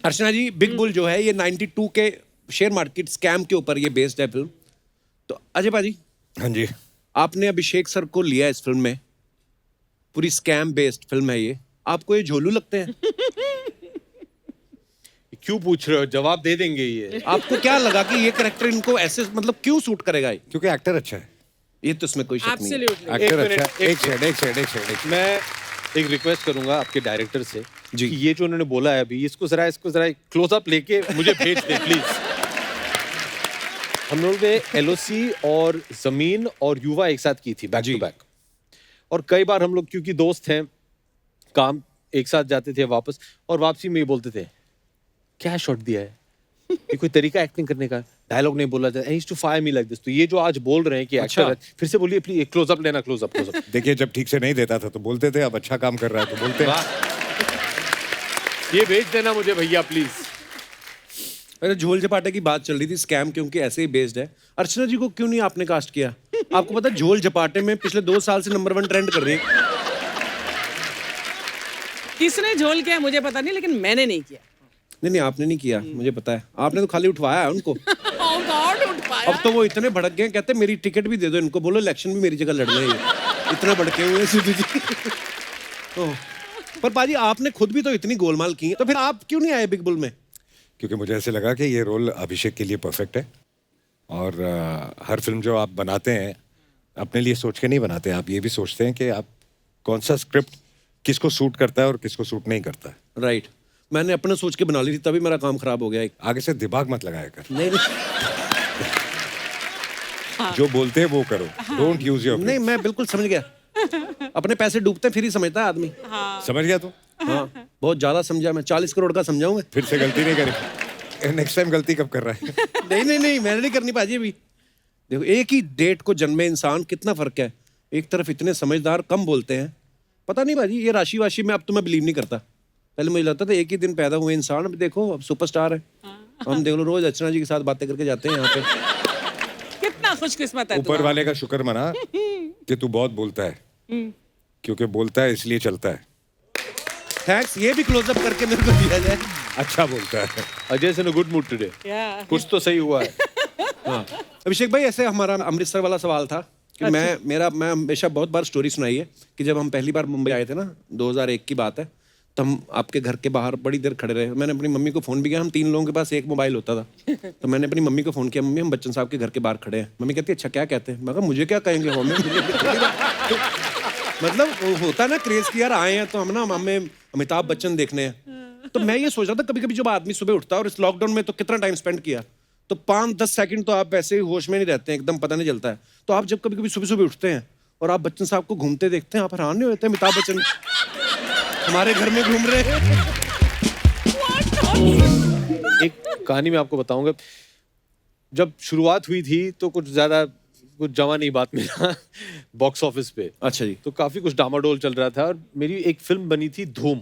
अर्चना जी, big bull जो है ये 92 के शेयर मार्केट स्कैम के ऊपर ये बेस्ड है फिल्म। तो अजय भाजी, हाँ जी। आपने अभिषेक सर को लिया इस फिल्म में, पूरी स्कैम बेस्ड फिल्म है ये, आपको ये झोलू लगते हैं? क्यों पूछ रहे हो, जवाब दे देंगे ये। आपको क्या लगा कि ये कैरेक्टर इनको ऐसे मतलब क्यों सूट करेगा ये? क्योंकि एक्टर अच्छा है। ये तो इसमें कोई शक नहीं है। Absolutely. एक्टर मिनट, अच्छा है। एक सेकंड। मैं एक रिक्वेस्ट करूंगा आपके डायरेक्टर से जी। कि ये जो उन्होंने बोला है अभी, इसको जरा क्लोज अप लेके मुझे भेज दे प्लीज। हम लोग ने एलओसी और जमीन और युवा एक साथ की थी बैक टू बैक, और कई बार हम लोग क्योंकि दोस्त हैं, काम एक साथ जाते थे वापस, और वापसी में ये बोलते थे क्या शॉट दिया है, ये कोई तरीका एक्टिंग करने का, डायलॉग नहीं बोला जाता, he to fire me like this. तो ये जो आज बोल रहे हैं कि एक्टर है, फिर से बोलिए प्लीज, क्लोज अप लेना, क्लोज अप। देखिए, जब ठीक से नहीं देता था तो बोलते थे, अब अच्छा काम कर रहा है तो बोलते हैं। ये भेज देना मुझे भैया प्लीज। अरे झोल झपाटे की बात चल रही थी, स्कैम क्योंकि ऐसे ही बेस्ड है। अर्चना जी को क्यों नहीं आपने कास्ट किया? आपको पता है झोल झपाटे में पिछले 2 साल से नंबर 1 ट्रेंड कर रही है। किसने झोल किया मुझे पता नहीं, लेकिन मैंने नहीं किया। नहीं, आपने नहीं किया, मुझे पता है। आपने तो खाली उठवाया है उनको। Oh God, उठ पाया। अब तो वो इतने भड़क गए, कहते मेरी टिकट भी दे दो इनको, बोलो इलेक्शन भी मेरी जगह लड़ रहे हैं। इतने भड़के हुए हैं सिद्धू जी। ओह, पर पाजी आपने खुद भी तो इतनी गोलमाल की है, तो फिर आप क्यों नहीं आए बिग बुल में? क्योंकि मुझे ऐसे लगा कि ये रोल अभिषेक के लिए परफेक्ट है। और हर फिल्म जो आप बनाते हैं अपने लिए सोच के नहीं बनाते, आप ये भी सोचते हैं कि आप कौन सा स्क्रिप्ट किसको सूट करता है और किसको सूट नहीं करता है। राइट, मैंने अपने सोच के बना ली थी, तभी मेरा काम खराब हो गया। आगे से दिमाग मत लगाया कर। नहीं जो बोलते हैं वो करो, डोंट यूज योर। नहीं, मैं बिल्कुल समझ गया। अपने पैसे डूबते फिर ही समझता है आदमी। समझ गया तू? हाँ, बहुत ज्यादा समझा मैं, 40 करोड़ का समझाऊंगा। फिर से गलती नहीं करें। नेक्स्ट टाइम गलती कब कर रहा है? नहीं, मैंने नहीं करनी पाजी अभी। देखो, एक ही डेट को जन्मे इंसान, कितना फर्क है। एक तरफ इतने समझदार, कम बोलते हैं। पता नहीं भाजी, ये राशि वाशी में अब तो मैं बिलीव नहीं करता। पहले मुझे लगता था एक ही दिन पैदा हुए इंसान, अब देखो अब सुपरस्टार है। हम देख लो रोज अर्चना जी के साथ बातें करके जाते हैं यहाँ पे। कितना खुशकिस्मत है ऊपर वाले का शुक्र मना कि तू बहुत बोलता है, क्योंकि बोलता है इसलिए चलता है। थैंक्स, ये भी क्लोजअप करके मेरे को दिया जाए। अच्छा बोलता है। अजय से गुड मूड टुडे, कुछ तो सही हुआ है। हाँ, अभिषेक भाई, ऐसे हमारा अमृतसर वाला सवाल था कि मैं हमेशा बहुत बार स्टोरी सुनाई है कि जब हम पहली बार मुंबई आए थे ना, 2001 की बात है, तो हम आपके घर के बाहर बड़ी देर खड़े रहे। मैंने अपनी मम्मी को फोन भी किया, हम 3 लोगों के पास एक मोबाइल होता था। तो मैंने अपनी मम्मी को फोन किया, मम्मी हम बच्चन साहब के घर के बाहर खड़े हैं। मम्मी कहती है अच्छा क्या कहते हैं? मैं कहा मुझे क्या कहेंगे हमें। मतलब होता है ना क्रेज की, यार आए हैं तो हम ना हमें अमिताभ बच्चन देखने हैं। तो मैं ये सोच रहा था कभी कभी जब आदमी सुबह उठता है, और इस लॉकडाउन में तो कितना टाइम स्पेंड किया, तो 5-10 सेकंड तो आप वैसे ही होश में नहीं रहते हैं, एकदम पता नहीं चलता है। तो आप जब कभी कभी सुबह सुबह उठते हैं और आप बच्चन साहब को घूमते देखते हैं, आप हैरान नहीं होते अमिताभ बच्चन हमारे घर में घूम रहे हैं। एक कहानी मैं आपको बताऊंगा। जब शुरुआत हुई थी तो कुछ जमा नहीं बात मेरा बॉक्स ऑफिस पे। अच्छा जी। तो काफी कुछ डामाडोल चल रहा था, और मेरी एक फिल्म बनी थी धूम,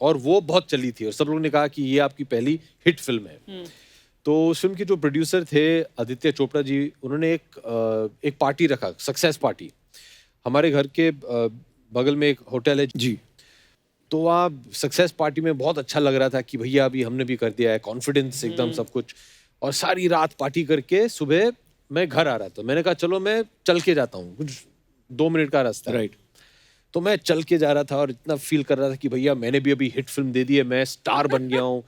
और वो बहुत चली थी, और सब लोगों ने कहा कि ये आपकी पहली हिट फिल्म है। तो उस फिल्म के जो प्रोड्यूसर थे आदित्य चोपड़ा जी, उन्होंने एक पार्टी रखा, सक्सेस पार्टी। हमारे घर के बगल में एक होटल है जी। तो वहाँ सक्सेस पार्टी में बहुत अच्छा लग रहा था कि भैया अभी हमने भी कर दिया है, कॉन्फिडेंस एकदम सब कुछ। और सारी रात पार्टी करके सुबह मैं घर आ रहा था। मैंने कहा चलो मैं चल के जाता हूँ, कुछ 2 मिनट का रास्ता। राइट। तो मैं चल के जा रहा था और इतना फील कर रहा था कि भैया मैंने भी अभी हिट फिल्म दे दी है, मैं स्टार बन गया हूँ।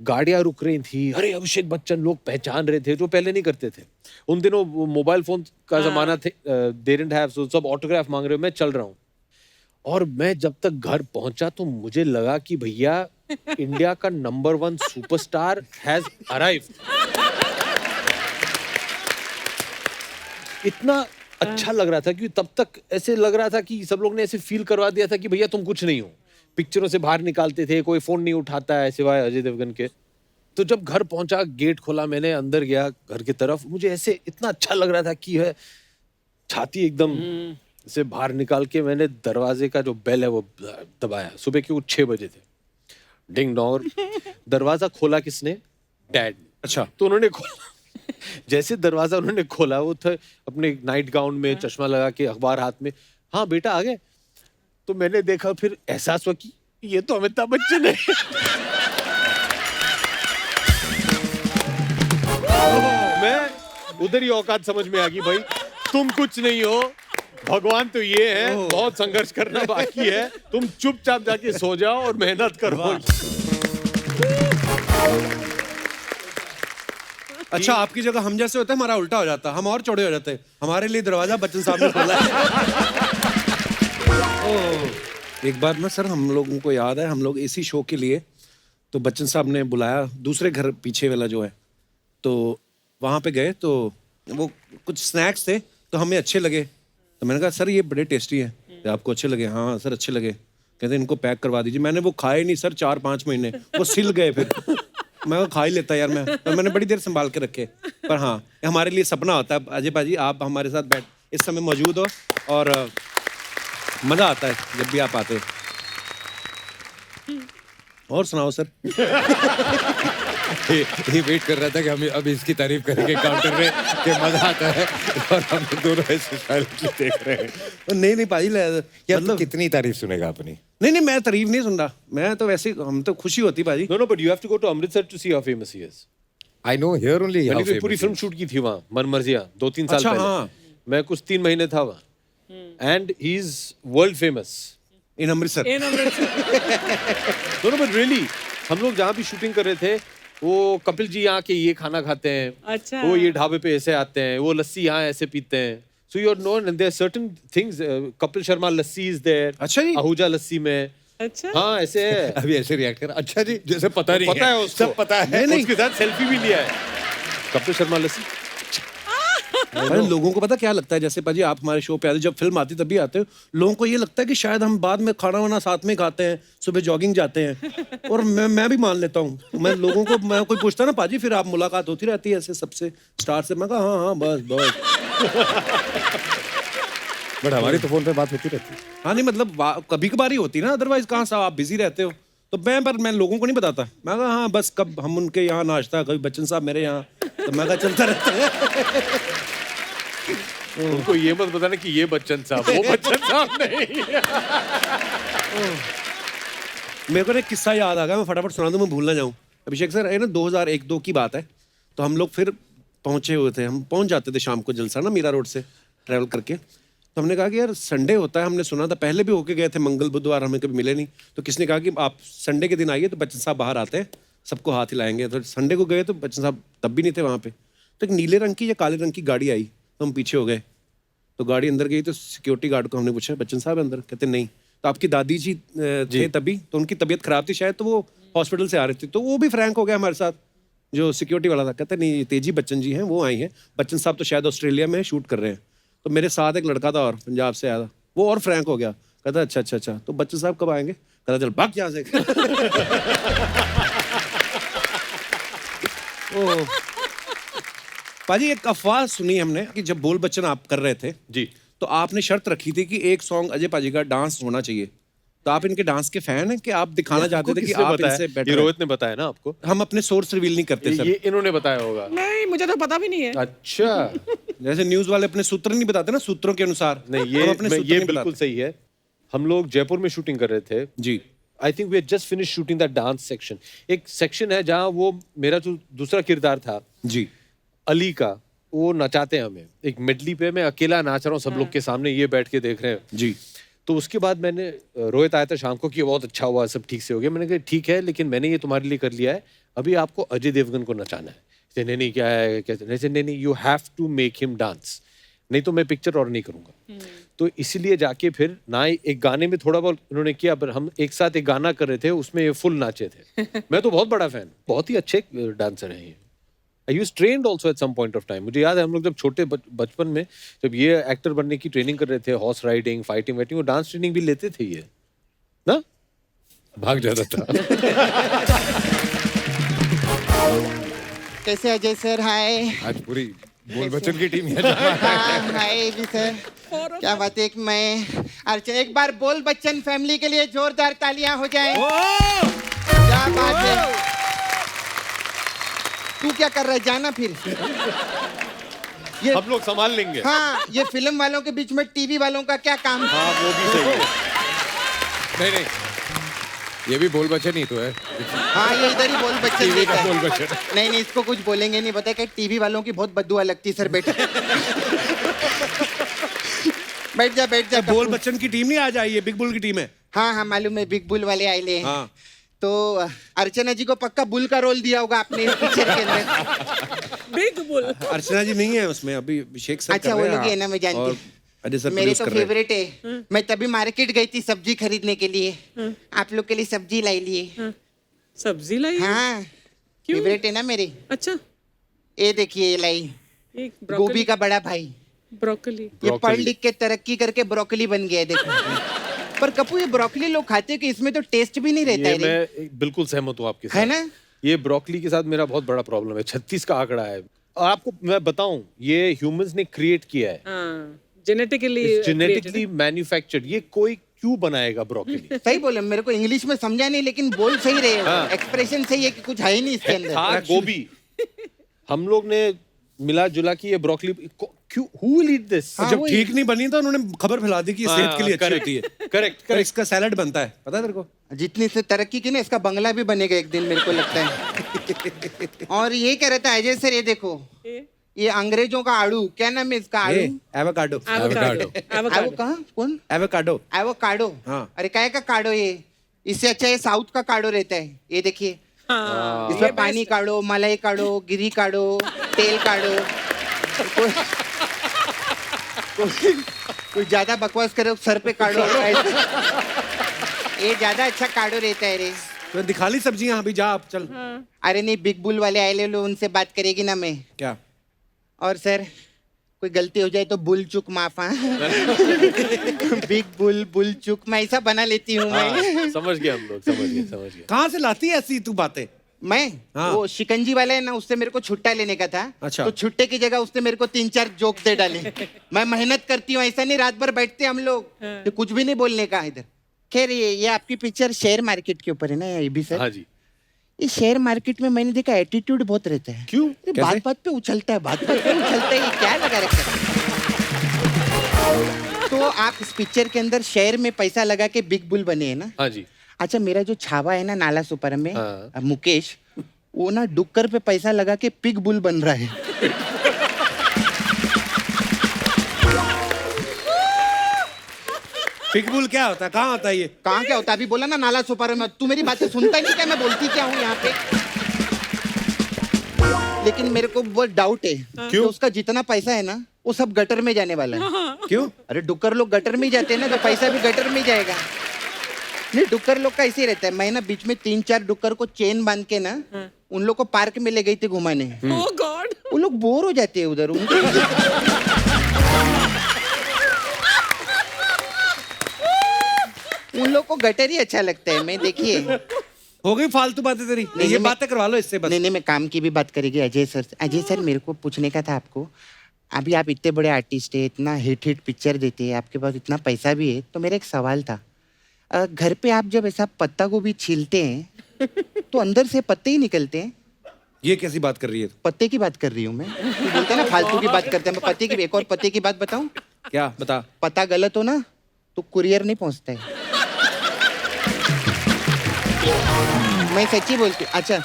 गाड़ियां रुक रही थी, अरे अभिषेक बच्चन, लोग पहचान रहे थे जो पहले नहीं करते थे। उन दिनों मोबाइल फोन का जमाना थे, दे डिडंट हैव, सो सब ऑटोग्राफ मांग रहे हो। मैं चल रहा हूँ, और मैं जब तक घर पहुंचा तो मुझे लगा कि भैया इंडिया का नंबर 1 सुपरस्टार हैज अराइव्ड। इतना अच्छा लग रहा था कि तब तक ऐसे लग रहा था कि सब लोग ने ऐसे फील करवा दिया था कि भैया तुम कुछ नहीं हो। पिक्चरों से बाहर निकालते थे, कोई फोन नहीं उठाता है सिवाय अजय देवगन के। तो जब घर पहुंचा, गेट खोला, मैंने अंदर गया घर की तरफ, मुझे ऐसे इतना अच्छा लग रहा था कि है छाती एकदम से बाहर निकाल के मैंने दरवाजे का जो बेल है वो दबाया। सुबह के 6 बजे थे, डिंग डोंग। दरवाजा खोला किसने? डैड। अच्छा। तो उन्होंने खोला, जैसे दरवाजा उन्होंने खोला, वो थे अपने नाइट गाउन में, चश्मा लगा के, अखबार हाथ में। हाँ बेटा आ गए। तो मैंने देखा, फिर एहसास हुआ कि ये तो अमिताभ बच्चन है। उधर ही औकात समझ में आ गई भाई, तुम कुछ नहीं हो, भगवान तो ये है, बहुत संघर्ष करना बाकी है, तुम चुपचाप जाके सो जाओ और मेहनत करो। अच्छा, आपकी जगह हम जैसे होते, हमारा उल्टा हो जाता, हम और चौड़े हो जाते, हमारे लिए दरवाजा बच्चन साहब ने खोला है। एक बार ना सर, हम लोगों को याद है, हम लोग इसी शो के लिए तो बच्चन साहब ने बुलाया, दूसरे घर पीछे वाला जो है, तो वहाँ पे गए, तो वो कुछ स्नैक्स थे तो हमें अच्छे लगे, तो मैंने कहा सर ये बड़े टेस्टी है, आपको अच्छे लगे? हाँ सर अच्छे लगे। कहते इनको पैक करवा दीजिए। मैंने वो खाए नहीं सर 4-5 महीने, वो सिल गए। फिर मैं वो खा ही लेता यार, मैंने बड़ी देर संभाल के रखे। पर हाँ, हमारे लिए सपना होता है अजय पाजी, आप हमारे साथ बैठ इस समय मौजूद हो, और मजा आता है जब भी आप आते हो। और सुनाओ सर। ये वेट कर रहा था कि हम अब इसकी तारीफ करेंगे काउंटर में कि मजा आता है, और हम दोनों ऐसे साइलेंटली देख रहे हैं। नहीं पाजी, यार मतलब कितनी तारीफ सुनेगा अपनी? नहीं मैं तारीफ नहीं सुन रहा, मैं तो वैसे हम तो खुशी होती पाजी। No, but you have to go to Amritsar to see how famous he is. I know here only how मैंने कोई famous पूरी he फिल्म is. शूट की थी वहाँ, मनमर्जियाँ, 2-3 साल अच्छा, पहले। हाँ। मैं कुछ 3 महीने था वहाँ, and he is world famous. In Amritsar. No, but really, हम लोग जहाँ भी शूटिंग कर रहे थे, वो कपिल जी यहाँ के ये खाना खाते हैं, अच्छा। वो ये ढाबे पे ऐसे आते हैं, वो लस्सी यहाँ ऐसे पीते हैं। So you're known, and there are certain things. Kapil Sharma lassi is there. अच्छा जी। आहूजा लस्सी में। अच्छा। हाँ ऐसे है। अभी ऐसे रिएक्ट कर, अच्छा जी, जैसे पता नहीं पता है उसको, सब पता है। नहीं। उसके साथ सेल्फी भी लिया है। कपिल शर्मा लस्सी। अरे लोगों को पता क्या लगता है, जैसे पाजी आप हमारे शो पे आते, जब फिल्म आती तभी आते हो, लोगों को ये लगता है कि शायद हम बाद में खाना वाना साथ में खाते हैं, सुबह जॉगिंग जाते हैं, और मैं भी मान लेता हूँ। मैं लोगों को, मैं कोई पूछता ना पाजी, फिर आप मुलाकात होती रहती है ऐसे सबसे स्टार से, मैं कहा हाँ बस। बट हमारी तो फोन पे बात होती रहती है। हाँ नहीं मतलब कभी कभार ही होती ना, अदरवाइज कहाँ साहब आप बिजी रहते हो। तो मैं लोगों को नहीं बताता, मैं कहा हाँ बस कब हम उनके यहाँ नाश्ता, कभी बच्चन साहब मेरे यहाँ, तो मैं कहा चलता रहता है। उनको ये मत बताना कि ये बच्चन साहब, वो बच्चन साहब नहीं। मेरे को एक किस्सा याद आ गया, मैं फटाफट सुना दूं, मैं भूल ना जाऊं। अभिषेक सर, ये ना 2001-2 की बात है, तो हम लोग फिर पहुंचे हुए थे, हम पहुंच जाते थे शाम को जलसा ना मीरा रोड से ट्रैवल करके। तो हमने कहा कि यार संडे होता है, हमने सुना था, पहले भी होके गए थे, मंगल बुधवार हमें कभी मिले नहीं, तो किसने कहा कि आप संडे के दिन आइए, तो बच्चन साहब बाहर आते हैं, सबको हाथ हिलाएंगे। तो संडे को गए तो बच्चन साहब तब भी नहीं थे वहाँ पे। तो एक नीले रंग की या काले रंग की गाड़ी आई, तो हम पीछे हो गए। तो गाड़ी अंदर गई, तो सिक्योरिटी गार्ड को हमने पूछा बच्चन साहब अंदर? कहते नहीं। तो आपकी दादी जी थे तभी, तो उनकी तबीयत खराब थी शायद, तो वो हॉस्पिटल से आ रही थी। तो वो भी फ्रैंक हो गया हमारे साथ, जो सिक्योरिटी वाला था। कहते नहीं, तेजी बच्चन जी हैं, वो आई हैं, बच्चन साहब तो शायद ऑस्ट्रेलिया में शूट कर रहे हैं। तो मेरे साथ एक लड़का था और पंजाब से आया था, वो और फ्रैंक हो गया, कहता अच्छा, तो बच्चन साहब कब आएंगे? कहता चल भाग यहाँ से। पाजी एक अफवाह सुनी हमने कि जब बोल बच्चन आप कर रहे थे जी, तो आपने शर्त रखी थी कि एक सॉन्ग अजय पाजी का डांस होना चाहिए। तो आप इनके डांस के फैन हैं कि आप दिखाना चाहते थे कि किसने आप बताया? इनसे ये बेटर हैं? रोहित ने बताया ना आपको? हम अपने सोर्स रिवील नहीं करते सर। ये इन्होंने बताया होगा। नहीं, मुझे तो पता भी नहीं है। अच्छा, जैसे न्यूज वाले अपने सूत्र नहीं बताते ना, सूत्रों के अनुसार। नहीं हम ये अपने सूत्र ये नहीं बिल्कुल बताते। सही है। हम लोग जयपुर में शूटिंग कर रहे थे। जी I think we had just finish shooting that dance section. एक सेक्शन है जहाँ वो मेरा जो दूसरा किरदार था जी अली का, वो नचाते हैं हमें एक मेडली पे। मैं अकेला नाच रहा हूँ, सब लोग के सामने ये बैठ के देख रहे हैं। जी। तो उसके बाद मैंने, रोहित आया था शाम को कि ये बहुत अच्छा हुआ, सब ठीक से हो गया। मैंने कहा ठीक है, लेकिन मैंने ये तुम्हारे लिए कर लिया है, अभी आपको अजय देवगन को नचाना है। कहते, नहीं क्या है, कैसे? नहीं, you have to make him dance, नहीं तो मैं पिक्चर और नहीं करूंगा। तो इसीलिए जाके फिर ना एक गाने में थोड़ा बहुत उन्होंने किया, पर हम एक साथ एक गाना कर रहे थे, उसमें ये फुल नाचे थे। मैं तो बहुत बड़ा फैन, बहुत ही अच्छे डांसर हैं ये। I use trained also at some point of time. मुझे याद है हम लोग जब छोटे बचपन में जब ये एक्टर बनने की ट्रेनिंग कर रहे थे, हॉर्स राइडिंग, फाइटिंग वाइटिंग, वो डांस ट्रेनिंग भी लेते थे ये ना, भाग जाता था। कैसे अजय सर? हाय। आज पूरी बोल बच्चन की टीम यहाँ जमा है। हाँ, हाय भी सर। क्या बात है, अच्छा एक बार बोल बच्चन फैमिली के लिए जोरदार तालियां हो जाए। क्या बात है। तू क्या कर रहा है, जाना फिर। ये हम लोग संभाल लेंगे। हाँ, ये फिल्म वालों के बीच में टीवी वालों का क्या काम? हाँ वो भी सही है। नहीं, ये भी बोल बच्चन ही तो है, हाँ ये इधर ही बोल बच्चन देता है। नहीं नहीं इसको कुछ बोलेंगे नहीं, पता है क्या टीवी वालों की बहुत बददुआ लगती है सर बेटा। बैठ जा बैठ जा। बोल बच्चन की टीम नहीं आज आई है, बिग बुल की टीम है। हाँ हाँ मालूम है, बिग बुल वाले आए हैं। हाँ। तो अर्चना जी को पक्का बुल का रोल दिया होगा आपने इस पिक्चर के अंदर। Big bull. अर्चना जी नहीं है उसमें अभी, अभिषेक सर अच्छा कर वो रहे हैं, लोग है ना, मैं जानती और हूँ। अजय सर मेरे produce तो कर रहे हैं। फेवरेट है। मैं तभी मार्केट गई थी सब्जी खरीदने के लिए, आप लोग के लिए सब्जी लाई लिए। सब्जी लाई है? हाँ क्यों? फेवरेट है ना मेरी। अच्छा, ये देखिए ये लाई एक गोभी का बड़ा भाई। ब्रोकली। ये पढ़ लिख के तरक्की करके ब्रोकली बन गया है देखो। पर कपूर ये ब्रोकली लोग खाते हैं कि इसमें तो टेस्ट भी नहीं रहता ये है रे। मैं बिल्कुल सहमत हूँ आपके साथ। है ना? ये ब्रोकली के साथ मेरा बहुत बड़ा प्रॉब्लम है। 36 का आंकड़ा है। और आपको मैं बताऊं, ये ह्यूमंस ने क्रिएट किया है, हाँ, जेनेटिकली जेनेटिकली मैन्युफैक्चर्ड। ये कोई क्यों बनाएगा ब्रोकली? सही बोले, मेरे को इंग्लिश में समझा नहीं लेकिन बोल सही रहे हो। हाँ। एक्सप्रेशन सही है कि कुछ है ही नहीं इसके अंदर। था गोभी। हम लोग ने मिला जुला की ये ब्रोकली क्यों, who will eat this? हाँ, जब वही। ठीक नहीं बनी तो उन्होंने खबर फैला दी कि ये सेहत के लिए अच्छी correct, होती है। करेक्ट तो इसका सैलड बनता है, पता है तेरे को? जितनी से तरक्की की ना इसका बंगला भी बनेगा एक दिन मेरे को लगता है। और ये कह रहा था अजय सर, ये देखो ये अंग्रेजों का आड़ू, क्या नाम है इसका आड़ू? एवोकाडो। एवोकाडो। वो कहाँ कौन? एवोकाडो। एवोकाडो। हाँ। अरे काय का काढ़ो ये? इससे अच्छा ये साउथ का काढ़ो रहता है। ये देखिए हाँ, इसमें पानी काढ़ो, मलाई काढ़ो, गिरी काढ़ो, तेल काढ़ो। कोई ज्यादा बकवास करे सर पे काढ़ो। ये ज्यादा अच्छा काढ़ो रहता है रे। तो दिखा ली सब्जियां अभी, जा आप चल। अरे नहीं बिग बुल वाले आए ले लो, उनसे बात करेगी ना मैं। क्या? और सर कोई गलती हो जाए तो बुल चुक माफ। हाँ। बिग बुल बुल चुक मैं ऐसा बना लेती हूँ मैं। समझ गए हम लोग, समझ गए। कहाँ से लाती है ऐसी तू बातें? मैं हाँ। वो शिकंजी वाला है ना, उससे मेरे को छुट्टा लेने का था। अच्छा। तो छुट्टे की जगह उसने मेरे को 3-4 जोक दे डाले। मैं मेहनत करती हूँ, ऐसा नहीं रात भर बैठते हम लोग तो कुछ भी नहीं बोलने का इधर। खैर ये आपकी पिक्चर शेयर मार्केट के ऊपर है ना ये भी सर? हाँ जी। ये शेयर मार्केट में मैंने देखा एटीट्यूड बहुत रहता है। क्यों? अरे बात बात पे उछलता है, बात बात पे उछलता है, ये क्या लगा रखा है? तो आप इस पिक्चर के अंदर शेयर में पैसा लगा के बिग बुल बने हैं ना? हाँ जी। अच्छा मेरा जो छावा है ना नाला सुपर में, हाँ। मुकेश, वो ना डुक्कर पे पैसा लगा के पिग बुल बन रहा है। पिगबुल क्या होता है, कहाँ होता है ये? कहाँ क्या होता है? अभी बोला ना नाला सुपर में। तू मेरी बातें सुनता ही नहीं क्या? मैं बोलती क्या हूँ यहाँ पे? लेकिन मेरे को बहुत डाउट है कि उसका जितना पैसा है ना वो सब गटर में जाने वाला है। क्यों? अरे डुक्कर लोग गटर में ही जाते हैं ना, तो पैसा भी गटर में ही जाएगा। नहीं डुक्कर लोग का ऐसे ही रहता है। मैं ना बीच में 3-4 डुक्कर को चेन बांध के ना उन लोग को पार्क में ले गई थी घुमाने। ओह गॉड। वो लोग बोर हो जाते हैं उधर। उन लोग को गटर ही अच्छा लगता है। मैं देखिए हो गई फालतू बातें तेरी, नहीं, ये मैं- बातें करवा लो इससे बस। नहीं मैं काम की भी बात करेगी अजय सर से। अजय सर मेरे को पूछने का था आपको, अभी आप इतने बड़े आर्टिस्ट है, इतना हिट पिक्चर देते हैं, आपके पास इतना पैसा भी है, तो मेरा एक सवाल था। घर पे आप जब ऐसा पत्ता गोभी छीलते हैं तो अंदर से पत्ते ही निकलते हैं? ये कैसी बात कर रही है? पत्ते की बात कर रही हूँ मैं। तू बोलते हैं ना फालतू की बात करते हैं, मैं पत्ते की एक और पत्ते की बात बताऊं? क्या बता? पता गलत हो ना तो कुरियर नहीं पहुंचता है। मैं सच्ची बोलती हूँ। अच्छा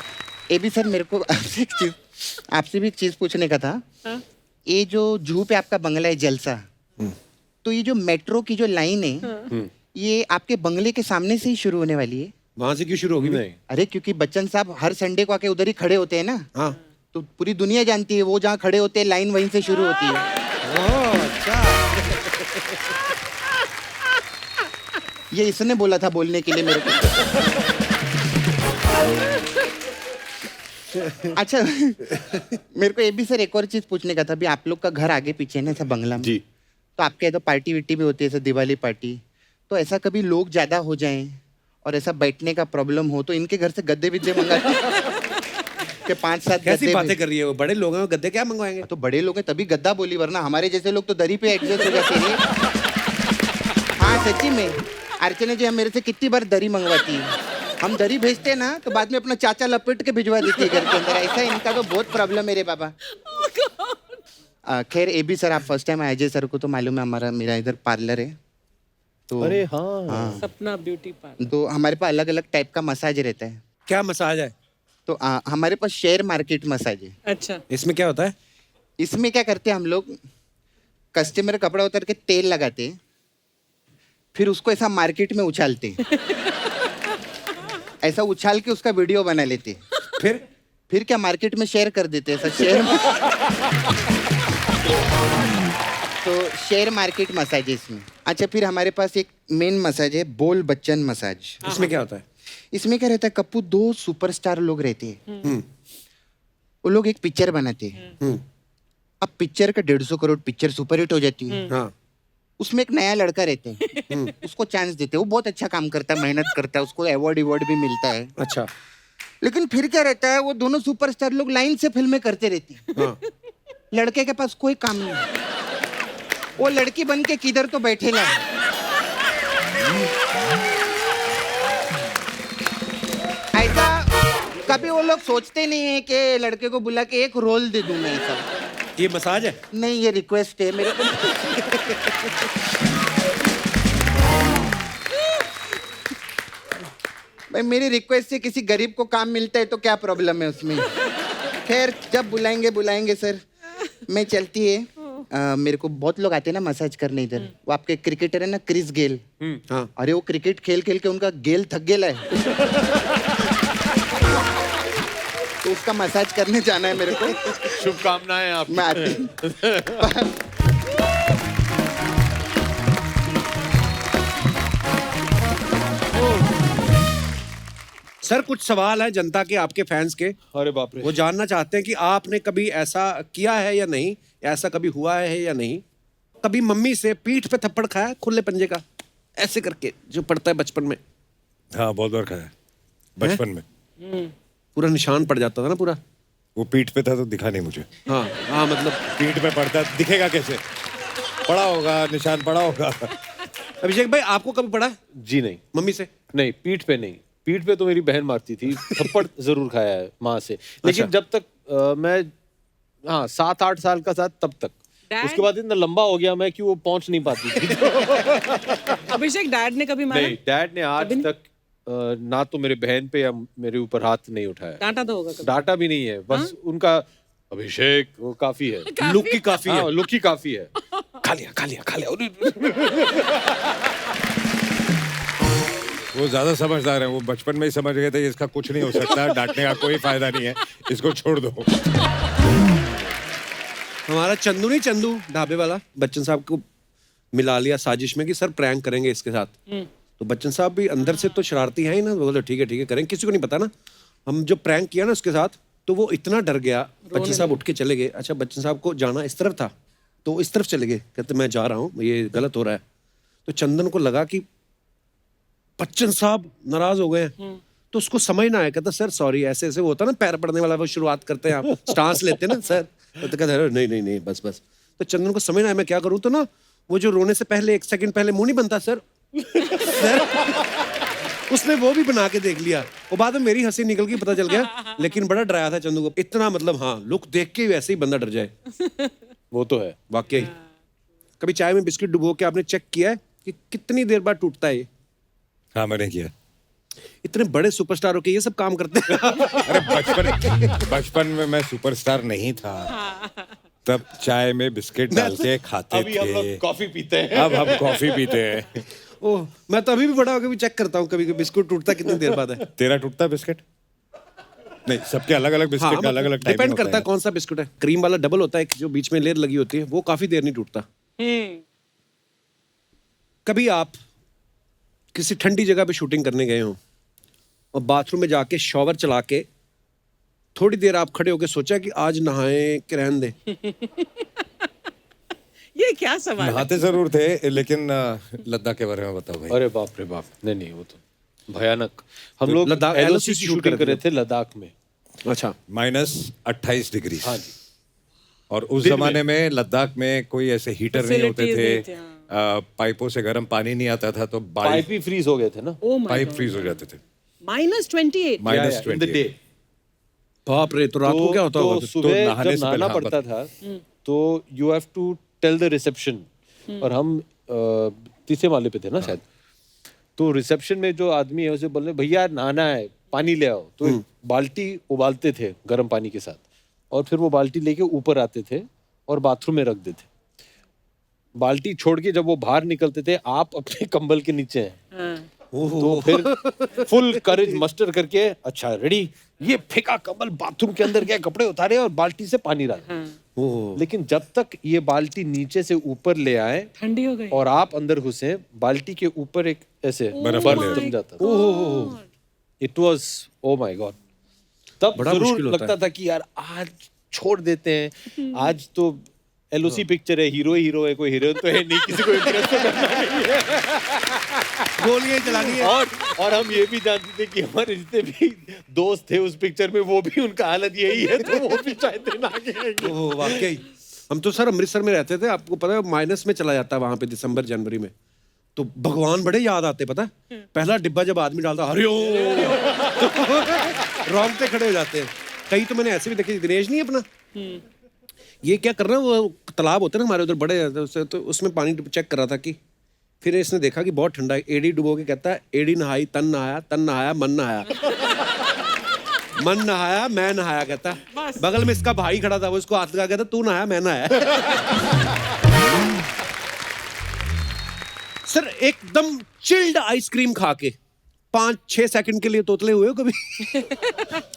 ये भी सर मेरे को आपसे भी एक चीज पूछने का था। ये जो जूहू पे आपका बंगला है जलसा, तो ये जो मेट्रो की जो लाइन है ये आपके बंगले के सामने से ही शुरू होने वाली है? वहां से क्यों शुरू होगी? नहीं। अरे क्योंकि बच्चन साहब हर संडे को आके उधर ही खड़े होते हैं ना, हाँ। तो पूरी दुनिया जानती है वो जहाँ खड़े होते हैं लाइन वहीं से शुरू होती है। ओह अच्छा। ये इसने बोला था बोलने के लिए मेरे को। अच्छा मेरे को ये भी सर एक और चीज पूछने का था। अभी आप लोग का घर आगे पीछे ना ऐसा बंगला में, जी। तो आपके यहाँ तो पार्टी विट्टी भी होती है, ऐसा दिवाली पार्टी, तो ऐसा कभी लोग ज्यादा हो जाएं और ऐसा बैठने का प्रॉब्लम हो तो इनके घर से गद्दे विद्दे मंगाते के 5-7 कैसी गद्दे बातें भी। कर रही है वो? बड़े लोग हैं, गद्दे क्या मंगवाएंगे? तो बड़े लोग हैं तभी गद्दा बोली, वरना हमारे जैसे लोग तो दरी पे एडजस्ट हो जाते हैं। हाँ सच्ची में अर्चना जी हम मेरे से कितनी बार दरी मंगवाती है। हम दरी भेजते हैं ना तो बाद में अपना चाचा लपेट के भिजवा देती है घर के अंदर। ऐसा इनका तो बहुत प्रॉब्लम है रे बाबा। खैर ए बी सर आप फर्स्ट टाइम अजय सर को तो मालूम है हमारा मेरा इधर पार्लर है, तो अरे हाँ। सपना ब्यूटी पार्लर। तो हमारे पास अलग अलग टाइप का मसाज रहता है। क्या मसाज है? तो हमारे पास शेयर मार्केट मसाज है। अच्छा इसमें क्या होता है? इसमें क्या करते हैं हम लोग, कस्टमर कपड़ा उतर के तेल लगाते हैं, फिर उसको ऐसा मार्केट में उछालते हैं। ऐसा उछाल के उसका वीडियो बना लेते हैं। फिर क्या मार्केट में शेयर कर देते हैं, ऐसा शेयर। तो शेयर मार्केट मसाज है इसमें। अच्छा, फिर हमारे पास एक मेन मसाज है, बोल बच्चन मसाज। इसमें क्या होता है? इसमें क्या रहता है कप्पू, 2 सुपरस्टार लोग रहते हैं। वो लोग एक पिक्चर बनाते हैं। अब पिक्चर का 150 करोड़ पिक्चर सुपरहिट हो जाती है। हाँ। उसमें एक नया लड़का रहता है, उसको चांस देते हैं। वो बहुत अच्छा काम करता है, मेहनत करता है, उसको अवार्ड भी मिलता है। अच्छा। लेकिन फिर क्या रहता है, वो दोनों सुपरस्टार लोग लाइन से फिल्में करते रहते हैं। हाँ। लड़के के पास कोई काम नहीं है, वो लड़की बन के किधर तो बैठेला है। ऐसा कभी वो लोग सोचते नहीं है कि लड़के को बुला के एक रोल दे दूं मैं। ऐसा ये मसाज है? नहीं, ये रिक्वेस्ट है मेरे को। भाई मेरी रिक्वेस्ट से किसी गरीब को काम मिलता है तो क्या प्रॉब्लम है उसमें। खैर, जब बुलाएंगे सर। मैं चलती है। मेरे को बहुत लोग आते हैं ना मसाज करने इधर। वो आपके क्रिकेटर है ना, क्रिस गेल। हाँ। अरे वो क्रिकेट खेल खेल के उनका गेल थक गेला है। तो उसका मसाज करने जाना है मेरे को। शुभकामनाएं आप। मैं आती हूँ। सर कुछ सवाल है जनता के, आपके फैंस के। अरे बाप रे। वो जानना चाहते हैं कि आपने कभी ऐसा किया है या नहीं, ऐसा कभी हुआ है या नहीं? कभी मम्मी से पीठ पे थप्पड़ खाया खुले पंजे का, ऐसे करके जो पड़ता है बचपन में? हाँ, बहुत बार खाया बचपन में। पूरा निशान पड़ जाता था ना पूरा। वो पीठ पे था तो दिखा नहीं मुझे। हाँ हाँ, मतलब पीठ पे पड़ता दिखेगा कैसे? पड़ा होगा, निशान पड़ा होगा। अभिषेक भाई आपको कभी पड़ा जी नहीं, मम्मी से? नहीं पीठ पे नहीं। पीठ पे तो मेरी बहन मारती थी, थप्पड़ जरूर खाया है माँ से। लेकिन अच्छा। जब तक मैं 7-8 साल का था तब तक। Dad? उसके बाद इतना लंबा हो गया मैं कि वो पहुंच नहीं पाती थी। अभिषेक डैड ने कभी मारा? नहीं, डैड ने आज कभी तक ना तो मेरे बहन पे या मेरे ऊपर हाथ नहीं उठाया। डांटा तो होगा कभी? डांटा भी नहीं है, बस उनका अभिषेक वो काफी है। लुक की काफी है। हाँ, लुक ही काफी है। खा लिया। वो ज्यादा समझदार है, वो बचपन में ही समझ गए थे कि इसका कुछ नहीं हो सकता, डांटने का कोई फायदा नहीं है, इसको छोड़ दो। हमारा चंदू नहीं, चंदू ढाबे वाला, बच्चन साहब को मिला लिया साजिश में कि सर प्रैंक करेंगे इसके साथ। तो बच्चन साहब भी अंदर से तो शरारती हैं ही ना, बोले ठीक है करेंगे, किसी को नहीं पता ना। हम जो प्रैंक किया ना उसके साथ, तो वो इतना डर गया, बच्चन साहब उठ के चले गए। अच्छा, बच्चन साहब को जाना इस तरफ था तो इस तरफ चले गए, कहते मैं जा रहा हूँ, ये गलत हो रहा है। तो चंदन को लगा कि बच्चन साहब नाराज हो गए। तो उसको समझ ना आया, कहता सर सॉरी, ऐसे ऐसे होता ना पैर पड़ने वाला, वो शुरुआत करते हैं आप स्टांस लेते हैं ना सर। तो कहता नहीं बस। तो चंदन को समझ ना आया मैं क्या करूँ। तो ना वो जो रोने से पहले 1 सेकंड पहले मुंह नहीं बनता सर, सर उसने वो भी बना के देख लिया। वो बाद में मेरी हंसी निकल गई, पता चल गया। लेकिन बड़ा डराया था चंदू को, इतना मतलब हाँ, लुक देख के वैसे ही बंदा डर जाए। वो तो है वाकई। कभी चाय में बिस्किट डुबो के आपने चेक किया है कि कितनी देर बाद टूटता है ये? हाँ, मैंने किया। इतने बड़े सुपरस्टारों के ये सब काम करते हैं। अरे बचपन में मैं सुपरस्टार नहीं था, तब चाय में बिस्किट डाल के खाते अभी हम लोग थे। कॉफी पीते हैं। अब हम कॉफी पीते हैं। ओह, मैं तो अभी भी बड़ा होकर भी चेक करता हूँ कभी बिस्कुट टूटता कितनी देर बाद है। तेरा टूटता है बिस्किट? नहीं, सबके अलग अलग बिस्किट का अलग अलग टाइम डिपेंड करता है कौन सा बिस्कुट है। क्रीम वाला डबल होता है, जो बीच में लेयर लगी होती है, वो काफी देर नहीं टूटता। कभी आप किसी ठंडी जगह पे शूटिंग करने गए हो और बाथरूम में जाके शॉवर चला के थोड़ी देर आप खड़े होके सोचा कि आज नहाए कि रहने दे? ये क्या सवाल है? नहाते जरूर थे, लेकिन लद्दाख के बारे में बताओ भाई। अरे बाप रे बाप, नहीं वो तो भयानक। हम लोग लद्दाख LOC LOC शूटिंग कर रहे थे लद्दाख में। अच्छा। -28 डिग्री। हाँ जी। और उस जमाने में लद्दाख में कोई ऐसे हीटर नहीं होते Facilities नहीं थे, थे, पाइपों से गर्म पानी नहीं आता था, तो पाइप ही फ्रीज हो गए थे ना। Oh my pipe God. Freeze हो जाते थे। -28. in the day। बाप रे, तो रात को क्या होता तो होगा? सुबह नहाने जब से पहले नहाना हाँ, पड़ता था तो you have to tell the reception. और हम 3 माले पे थे ना शायद। तो रिसेप्शन में जो आदमी है उसे बोलने भैया नहाना है, पानी ले आओ, तो एक बाल्टी उबालते थे गर्म पानी के साथ, और फिर वो बाल्टी लेके ऊपर आते थे और बाथरूम में रख देते। बाल्टी छोड़ के जब वो बाहर निकलते थे, आप अपने कंबल के नीचे हैं, तो फिर फुल करेज मस्टर करके, अच्छा रेडी, ये फेंका कंबल बाथरूम के अंदर गया, कपड़े उतारे और बाल्टी से पानी डाला। लेकिन जब तक ये बाल्टी नीचे से ऊपर ले आए ठंडी हो गई। और आप अंदर घुसे, बाल्टी के ऊपर एक ऐसे बर्फ बर्फ का जम जाता था। It was, oh my God, तब बड़ा जरूर मुश्किल होता लगता था कि यार आज छोड़ देते हैं, आज तो एलओसी पिक्चर है, हीरो हीरो है, कोई हीरोइन तो है नहीं, किसी को इम्प्रेस तो करना नहीं है, गोलियां चलानी है। और हम ये भी जानते थे कि हमारे जितने भी दोस्त थे उस पिक्चर में, वो भी उनका हालत यही है, तो वो भी शायद दिन आगे आएंगे। ओह वाकई। हम तो सर अमृतसर में रहते थे, आपको पता है माइनस में चला जाता है वहां पे दिसंबर जनवरी में, तो भगवान बड़े याद आते पता है। पहला डिब्बा जब आदमी डालता हरिओम रोंगटे खड़े हो जाते हैं। कई तो मैंने ऐसे भी देखे, दिनेश नहीं अपना, ये क्या कर रहा है, वो तालाब होते हैं ना हमारे उधर बड़े, तो उसमें पानी चेक कर रहा था कि, फिर इसने देखा कि बहुत ठंडा है, एड़ी डुबो के कहता है एड़ी नहाई तन नहाया, तन नहाया मन नहाया, मन नहाया मैं नहाया, कहता बगल में इसका भाई खड़ा था, वो इसको हाथ लगा, कहता तू नहाया मैं नहाया। सर एकदम चिल्ड आइसक्रीम खा के 5-6 सेकंड के लिए तोतले हुए हो कभी?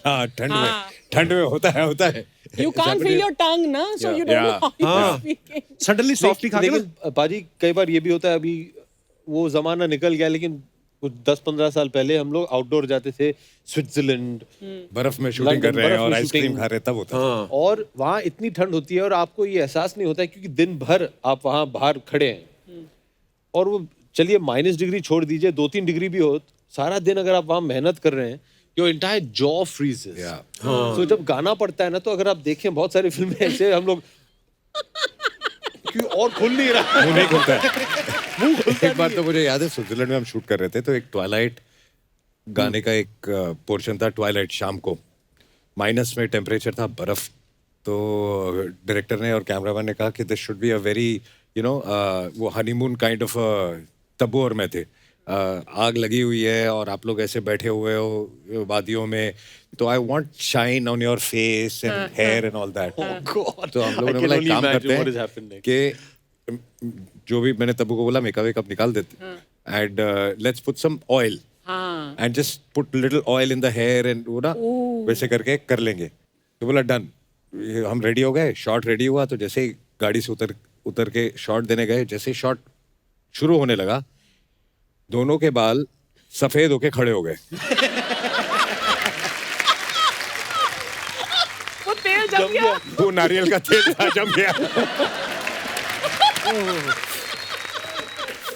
हाँ, ठंड में होता है। You can't feel your tongue, na? So you don't know how you're speaking. Suddenly softy खा के ना, लेकिन पाजी कई बार ये भी होता है, अभी वो जमाना निकल गया, लेकिन कुछ 10-15 साल पहले हम लोग आउटडोर जाते थे, स्विट्जरलैंड, बर्फ में शूटिंग कर रहे हैं बर्फ और में आइसक्रीम shooting। खा रहे हैं, तब होता है। और वहाँ इतनी ठंड होती है और आपको ये एहसास नहीं होता है, क्योंकि दिन भर आप वहाँ बाहर खड़े हैं, और वो चलिए माइनस डिग्री छोड़ दीजिए, 2-3 डिग्री भी हो, सारा दिन अगर आप वहाँ मेहनत कर रहे हैं, योर एंटायर जॉ फ्रीजेस। तो जब गाना पड़ता है ना, तो अगर आप देखें बहुत सारी फिल्में ऐसे हम लोग क्यों और खुल नहीं रहा, मुंह नहीं खुलता है। एक बार तो मुझे याद है, स्विट्जरलैंड में हम शूट कर रहे थे, तो एक ट्वाइलाइट गाने का एक पोर्शन था, ट्वाइलाइट शाम को, माइनस में टेम्परेचर था, बर्फ, तो डायरेक्टर ने और कैमरामैन ने कहा कि this should be a very वो हनीमून काइंड ऑफ, तब्बू और मैं थे, आग लगी हुई है और आप लोग ऐसे बैठे हुए हो वादियों में, तो I want shine on your face and hair and all that. तो हम लोगों ने बोला एक काम करते हैं कि जो भी, मैंने तब्बू को बोला मेकअप वेकअप निकाल देते, and let's put some oil and just put little oil in the hair, and वो ना वैसे करके कर लेंगे। तो बोला डन। हम रेडी हो गए, शॉट रेडी हुआ, तो जैसे ही गाड़ी से उतर के शॉट देने गए, जैसे शॉट शुरू होने लगा, दोनों के बाल सफेद होके खड़े हो गए। वो तेल जम गया। वो नारियल का तेल था, जम गया।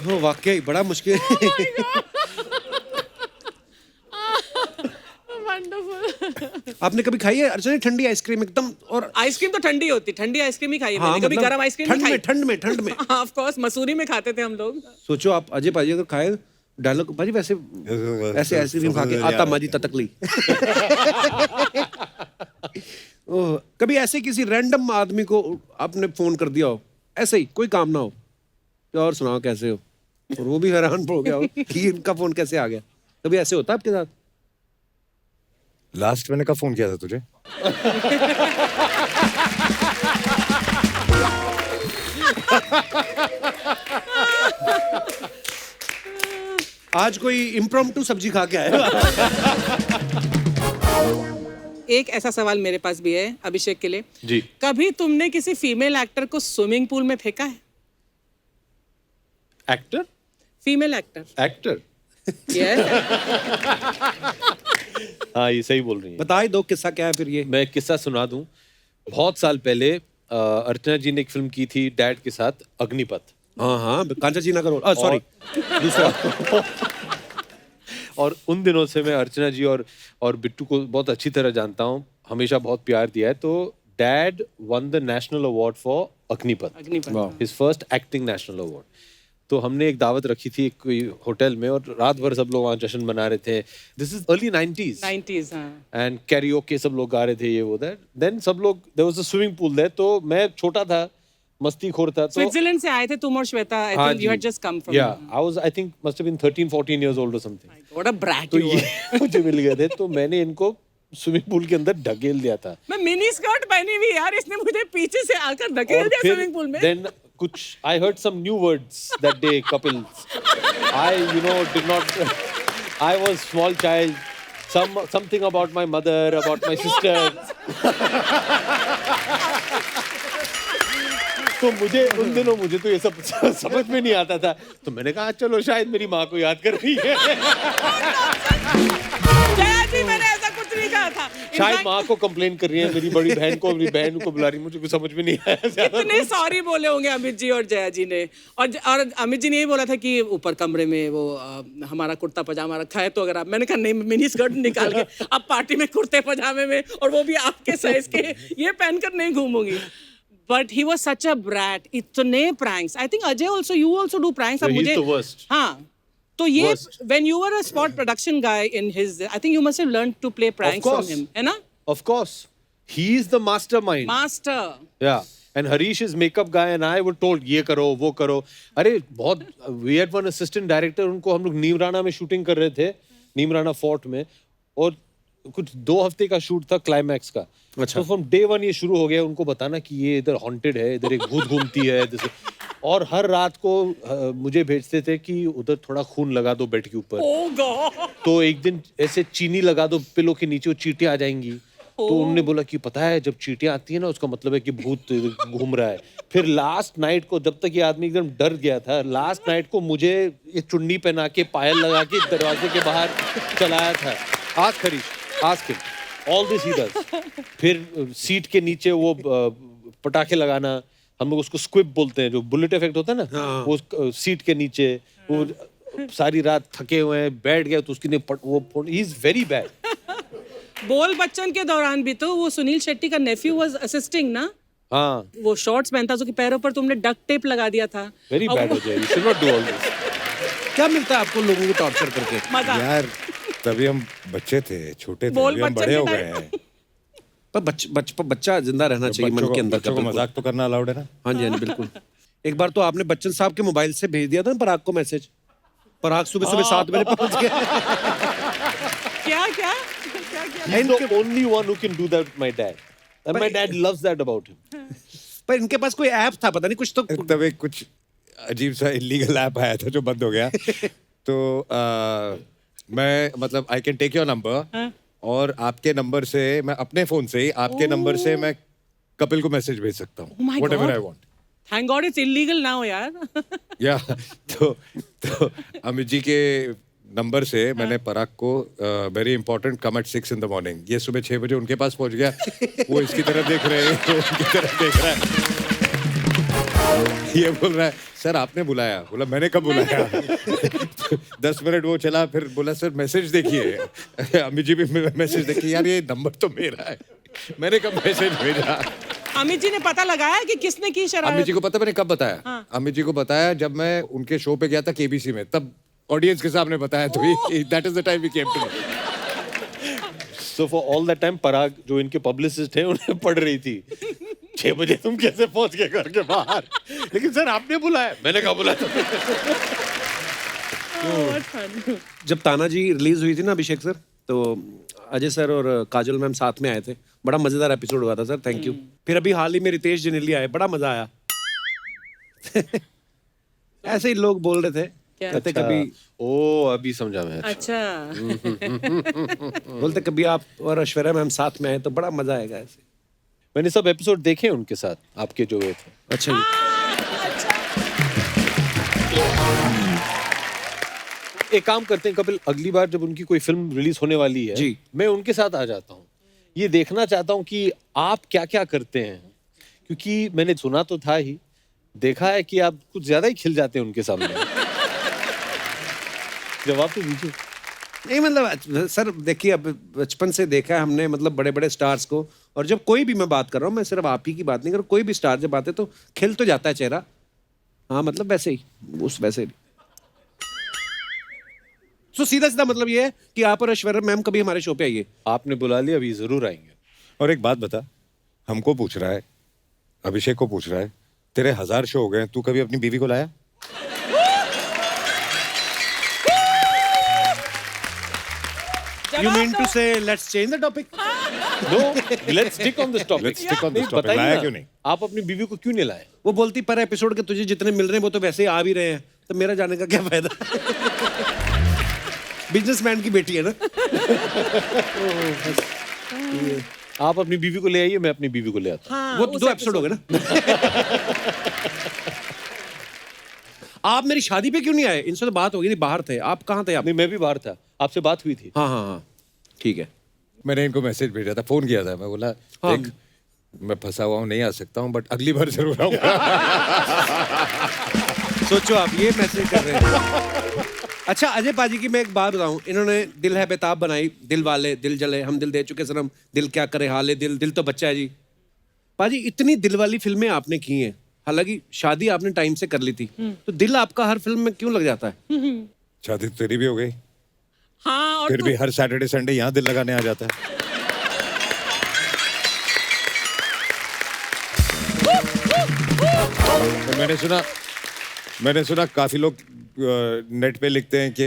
वो वाकई बड़ा मुश्किल। Wonderful. आपने कभी खाई है अर्चना ठंडी आइसक्रीम एकदम? और आइसक्रीम तो ठंडी होती, ठंडी आइसक्रीम ही खाई है हाँ, मैंने, कभी मतलब गरम आइसक्रीम नहीं खाई। ठंड में ऑफ कोर्स, मसूरी में खाते थे हम लोग। सोचो आप अजय पाजी अगर खाए डायलॉग, पाजी वैसे ऐसे आइसक्रीम खा के आता माजी ततकली। ओह, कभी ऐसे किसी रैंडम आदमी को आपने फोन कर दिया हो, ऐसे ही कोई काम ना हो, कि और सुनाओ कैसे हो, और वो भी हैरान हो गया हो कि इनका फोन कैसे आ गया? कभी ऐसे होता है आपके साथ? लास्ट मैंने कब फोन किया था तुझे? आज कोई इम्प्रॉम्प्टू सब्जी खा के आया। एक ऐसा सवाल मेरे पास भी है अभिषेक के लिए। जी। कभी तुमने किसी फीमेल एक्टर को स्विमिंग पूल में फेंका है? Actor? Female actor. Actor? Yes. हाँ, ये सही बोल रही है। बताए दो किस्सा क्या है फिर ये। मैं एक किस्सा सुना दूं। बहुत साल पहले अर्चना जी ने एक फिल्म की थी डैड के साथ, अग्निपथ। हाँ, कांचा जी ना करो, सॉरी दूसरा। और उन दिनों से मैं अर्चना जी और बिट्टू को बहुत अच्छी तरह जानता हूँ, हमेशा बहुत प्यार दिया है। तो dad won the national award for Agnipath, his first acting national award. तो हमने एक दावत रखी थी कोई होटल में, और रात भर सब लोग वहाँ जश्न मना रहे थे। This is early 90s and karaoke सब लोग गा रहे थे, ये वो दैट। देन सब लोग, there was a swimming pool there. तो मैं छोटा था, मस्तीखोर था। तो स्विट्जरलैंड से आए थे तुम और श्वेता. I हाँ think you ji. had just come from. Yeah, I think must have been 13-14 years old or something. What a brat तो you were. ये मुझे मिल गए थे, तो मैंने इनको स्विमिंग पूल के अंदर ढकेल दिया था. मैं मिनी स्कर्ट पहनी हुई यार, इसने मुझे पीछे से आकर धकेल और दिया फिर स्विमिंग पूल में. then कुछ I heard some new words that day, couples. I did not. I was small child. Something about my mother, about my sister. तो उन दिनों मुझे तो ये सब समझ में नहीं आता था, तो मैंने कहा चलो शायद मेरी माँ को याद कर रही है. जया जी, मैंने ऐसा कुछ नहीं कहा था. In शायद fact, माँ को कंप्लेन कर रही है, मेरी बड़ी बहन को बुला रही है, मुझे कुछ समझ में नहीं आया ज्यादा. इतने सॉरी बोले होंगे अमित जी और जया जी ने. और अमित जी ने यही बोला था कि ऊपर कमरे में वो हमारा कुर्ता पजामा रखा है, तो अगर आप, मैंने कहा नहीं, मिनी स्कर्ट निकाल के अब पार्टी में कुर्ते पजामे में, और वो भी आपके साइज के, ये पहनकर नहीं घूमूंगी. But he was such a brat. इतने pranks. I think Ajay also, you also do pranks. So अब he's मुझे, the worst. हाँ. तो ये, Worst. when you were a spot production guy in his, I think you must have learned to play pranks from course. him, है ना? Of course, he is the mastermind. Master. Yeah. And Harish is makeup guy and I were told ये करो वो करो. अरे बहुत, we had one assistant director, उनको हम लोग नीमराना में शूटिंग कर रहे थे, नीमराना फोर्ट में, और कुछ 2 हफ्ते का शूट था क्लाइमैक्स का. अच्छा. तो फ्रॉम डे 1 ये शुरू हो गया उनको बताना कि ये इधर हॉन्टेड है, इधर एक भूत घूमती है, और हर रात को मुझे भेजते थे कि उधर थोड़ा खून लगा दो बेड के ऊपर. Oh God. तो एक दिन ऐसे चीनी लगा दो पिलो के नीचे, वो चींटियां आ जाएंगी. तो उन्होंने बोला कि पता है जब चींटियां आती है ना, उसका मतलब है कि भूत घूम रहा है. फिर लास्ट नाइट को, जब तक ये आदमी एकदम डर गया था, लास्ट नाइट को मुझे ये चुन्नी पहना के, पायल लगा के दरवाजे के बाहर चलाया था. Ask Harish, ask him, all this he does. फिर सीट के नीचे वो पटाखे लगाना, हम लोग उसको स्क्विब बोलते हैं, जो बुलेट इफेक्ट होता है ना, वो सीट के नीचे. वो सारी रात थके हुए हैं, बैठ गए तो उसकी वो, ही इज वेरी बैड. बोल बच्चन के दौरान भी तो वो सुनील शेट्टी का नेफ्यू वाज असिस्टिंग ना. हाँ, वो शॉर्ट्स पहनता, उसके पैरों पर तुमने डक टेप लगा दिया था. वेरी बैड हो जाए. You should not do all this. क्या मिलता है आपको लोगों को टॉर्चर करके? मजा. यार तभी हम बच्चे थे, छोटे थे, बोल अभी हम बच्चन बड़े के हो गए टाइम. हैं. पर बच्चा जिंदा रहना चाहिए मन के अंदर का. बच्चों को बिल्कुल. मजाक तो करना अलाउड है ना. हाँ जी, हाँ जी, बिल्कुल. एक बार तो आपने बच्चन साहब के मोबाइल से भेज दिया था ना पराग को मैसेज. पराग सुबह सुबह 7 बजे पहुंच गया. क्या क्या क्या क्या. He's the only one who can do that with my dad. And my dad loves that about him. पर इनके पास कोई ऐप था, पता नहीं कुछ तो. तब एक कुछ अजीब सा इलीगल ऐप आया था जो बंद हो गया. तो मैं मतलब I can take your number, और आपके नंबर से मैं अपने फोन से ही आपके नंबर से मैं कपिल को मैसेज भेज सकता हूँ, Oh my whatever God. I want. Thank God it's illegal now यार. या तो अमित जी के नंबर से मैंने पराग को very important come at 6 in the morning, ये सुबह 6 बजे उनके पास पहुंच गया. वो इसकी तरफ देख रहे हैं, वो उनकी तरफ देख रहा है. ये बोल रहा है सर आपने बुलाया. बोला मैंने कब बुलाया? 10 मिनट वो चला, फिर बोला सर मैसेज देखिए. अमित जी भी मैसेज देखिए. यार ये नंबर तो मेरा है, मैंने कब मैसेज भेजा? अमित जी ने पता लगाया कि किसने की अमित शरारत. जी को पता मैंने कब बताया? हाँ. अमित जी को बताया जब मैं उनके शो पे गया था केबीसी में, तब ऑडियंस के सामने बताया. तो that is the time we came to. So for all that time, Parag जो इनके पब्लिसिस्ट हैं, उन्हें पढ़ रही थी 6 बजे तुम कैसे पहुंच गए घर के बाहर. लेकिन सर आपने बुलाया. मैंने कहा बुलाया. जब तानाजी रिलीज हुई थी ना अभिषेक सर, तो अजय सर और काजल मैम साथ में आए थे. बड़ा मजेदार एपिसोड हुआ था सर, थैंक यू. फिर अभी हाल ही में रितेश जनेली आए, बड़ा मजा आया. ऐसे ही लोग बोल रहे थे, कहते कभी ओ अभी समझा मैं. अच्छा. बोलते कभी आप और ऐश्वर्या मैम साथ में आए तो बड़ा मजा आएगा ऐसे. मैंने सब एपिसोड देखे उनके साथ, आपके जो हुए थे. अच्छा जी. एक काम करते हैं कपिल, अगली बार जब उनकी कोई फिल्म रिलीज होने वाली है जी. मैं उनके साथ आ जाता हूँ. ये देखना चाहता हूँ कि आप क्या क्या करते हैं, क्योंकि मैंने सुना तो था ही, देखा है कि आप कुछ ज्यादा ही खिल जाते हैं उनके सामने. जवाब तो दीजिए. नहीं मतलब सर देखिए, अब बचपन से देखा है हमने, मतलब बड़े बड़े स्टार्स को, और जब कोई भी, मैं बात कर रहा हूँ, मैं सिर्फ आप ही की बात नहीं कर रहा, कोई भी स्टार जब आते तो खिल तो जाता है चेहरा. हाँ मतलब वैसे ही, उस वैसे ही. तो सीधा सीधा मतलब ये है कि आप और ऐश्वर्या मैम कभी हमारे शो पे आइए. आपने बुला लिया, अभी जरूर आएंगे. और एक बात बता, हमको पूछ रहा है, अभिषेक को पूछ रहा है, तेरे 1000 शो हो गए, तू कभी अपनी बीवी को लाया? You mean to say let's change the topic? No, let's stick on this topic. Let's stick on this topic. बताइए लाया ना, क्यों नहीं? आप अपनी बीवी को क्यों नहीं लाए? वो बोलती पर एपिसोड के तुझे जितने मिल रहे हैं वो तो वैसे ही आ भी रहे हैं, तो मेरा जाने का क्या फायदा? बिजनेसमैन की बेटी है ना। आप अपनी बीवी को ले आइए, मैं अपनी बीवी को ले आता हूँ। हाँ, वो उस 2 एपिसोड हो गए ना। आप मेरी शादी पे क्यों नहीं आए? इनसे तो बात होगी नहीं, बाहर थे आप, कहाँ थे आप? नहीं, मैं भी बाहर था, आपसे बात हुई थी। हाँ हाँ हाँ, ठीक है। मैंने इनको मैसेज भेजा था, फोन किया था, मैं बोला हाँ। देख मैं फंसा हुआ हूँ, नहीं आ सकता हूँ, बट अगली बार जरूर आऊंगा। सोचो आप ये मैसेज कर रहे हैं। अच्छा अजय पाजी की मैं एक बात बताऊं, इन्होंने दिल है बेताब बनाई, दिल वाले, दिल जले, हम दिल दे चुके सनम, दिल क्या करे हाले दिल, दिल तो बच्चा है जी। पाजी इतनी दिल वाली फिल्में आपने की हैं, हालांकि शादी आपने टाइम से कर ली थी, तो दिल आपका हर फिल्म में क्यों लग जाता है? शादी तो तेरी भी हो गई, हाँ, और फिर भी हर सैटरडे संडे यहाँ दिल लगाने आ जाता है। तो मैंने सुना काफी लोग नेट पे लिखते हैं कि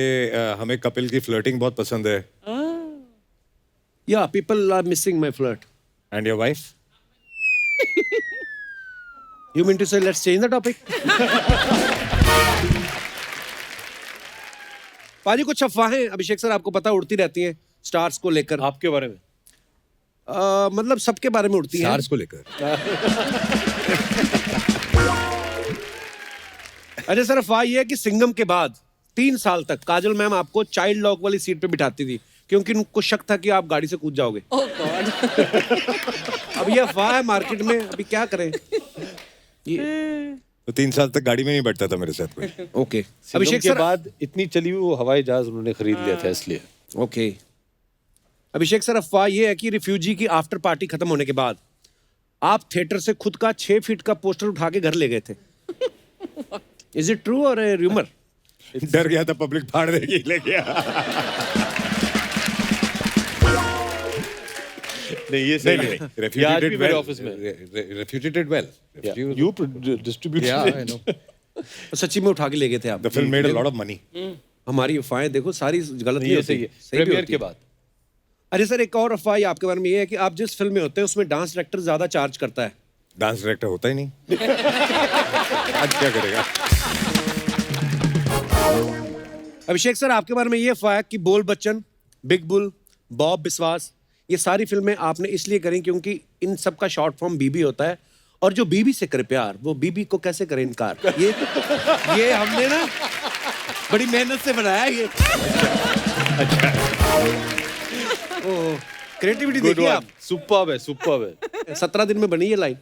हमें कपिल की फ्लर्टिंग बहुत पसंद है। या people are missing my flirt. And your wife? You mean to say let's change the topic? पाजी कुछ अफवाहें अभिषेक सर आपको पता उड़ती रहती हैं स्टार्स को लेकर, आपके बारे में? मतलब सबके बारे में उड़ती हैं। स्टार्स को लेकर? अजय सर अफवाह ये है कि सिंघम के बाद 3 साल तक काजल मैम आपको चाइल्ड लॉक वाली सीट पे बिठाती थी, क्योंकि उनको शक था कि आप गाड़ी से कूद जाओगे। ओह गॉड। अब ये अफवाह है मार्केट में, अभी क्या करें? ये तो 3 साल तक गाड़ी में नहीं बैठता था मेरे साथ कोई। ओके अभिषेक अभिषेक के सर, बाद इतनी चली हुई वो हवाई जहाज उन्होंने खरीद लिया था, इसलिए। ओके अभिषेक सर अफवाह ये है कि रिफ्यूजी की आफ्टर पार्टी खत्म होने के बाद आप थिएटर से खुद का 6 फीट का पोस्टर उठा के घर ले गए थे। इज इट ट्रू और र्यूमर? डर गया था पब्लिक फाड़ देगी, ले गया। नहीं, ये सही है। Refugee ये आज did भी मेरे well. ऑफिस में। Refugee did well. Refugee- You distributed Yeah, it. I know. सच्ची में उठा के ले गए थे आप? The film made a lot of money. हमारी अफवाहें देखो सारी गलत नहीं ये होती, सही है। सही भी प्रीमियर होती के है। बाद अरे सर एक और अफवाह आपके बारे में ये है कि आप जिस फिल्म में होते हैं उसमें डांस डायरेक्टर ज्यादा चार्ज करता है। डांस डायरेक्टर होता ही नहीं। आज क्या करेगा? अभिषेक सर आपके बारे में ये अफवाह है कि बोल बच्चन, बिग बुल, बॉब बिस्वास, ये सारी फिल्में आपने इसलिए करी क्योंकि इन सब का शॉर्ट फॉर्म बीबी होता है, और जो बीबी से करे प्यार वो बीबी को कैसे करे इनकार। ये हमने ना बड़ी मेहनत से बनाया है ये। ओह क्रिएटिविटी गुड देखिए वन, आप, सुपर्ब है, सुपर्ब है। 17 दिन में बनी ये लाइन।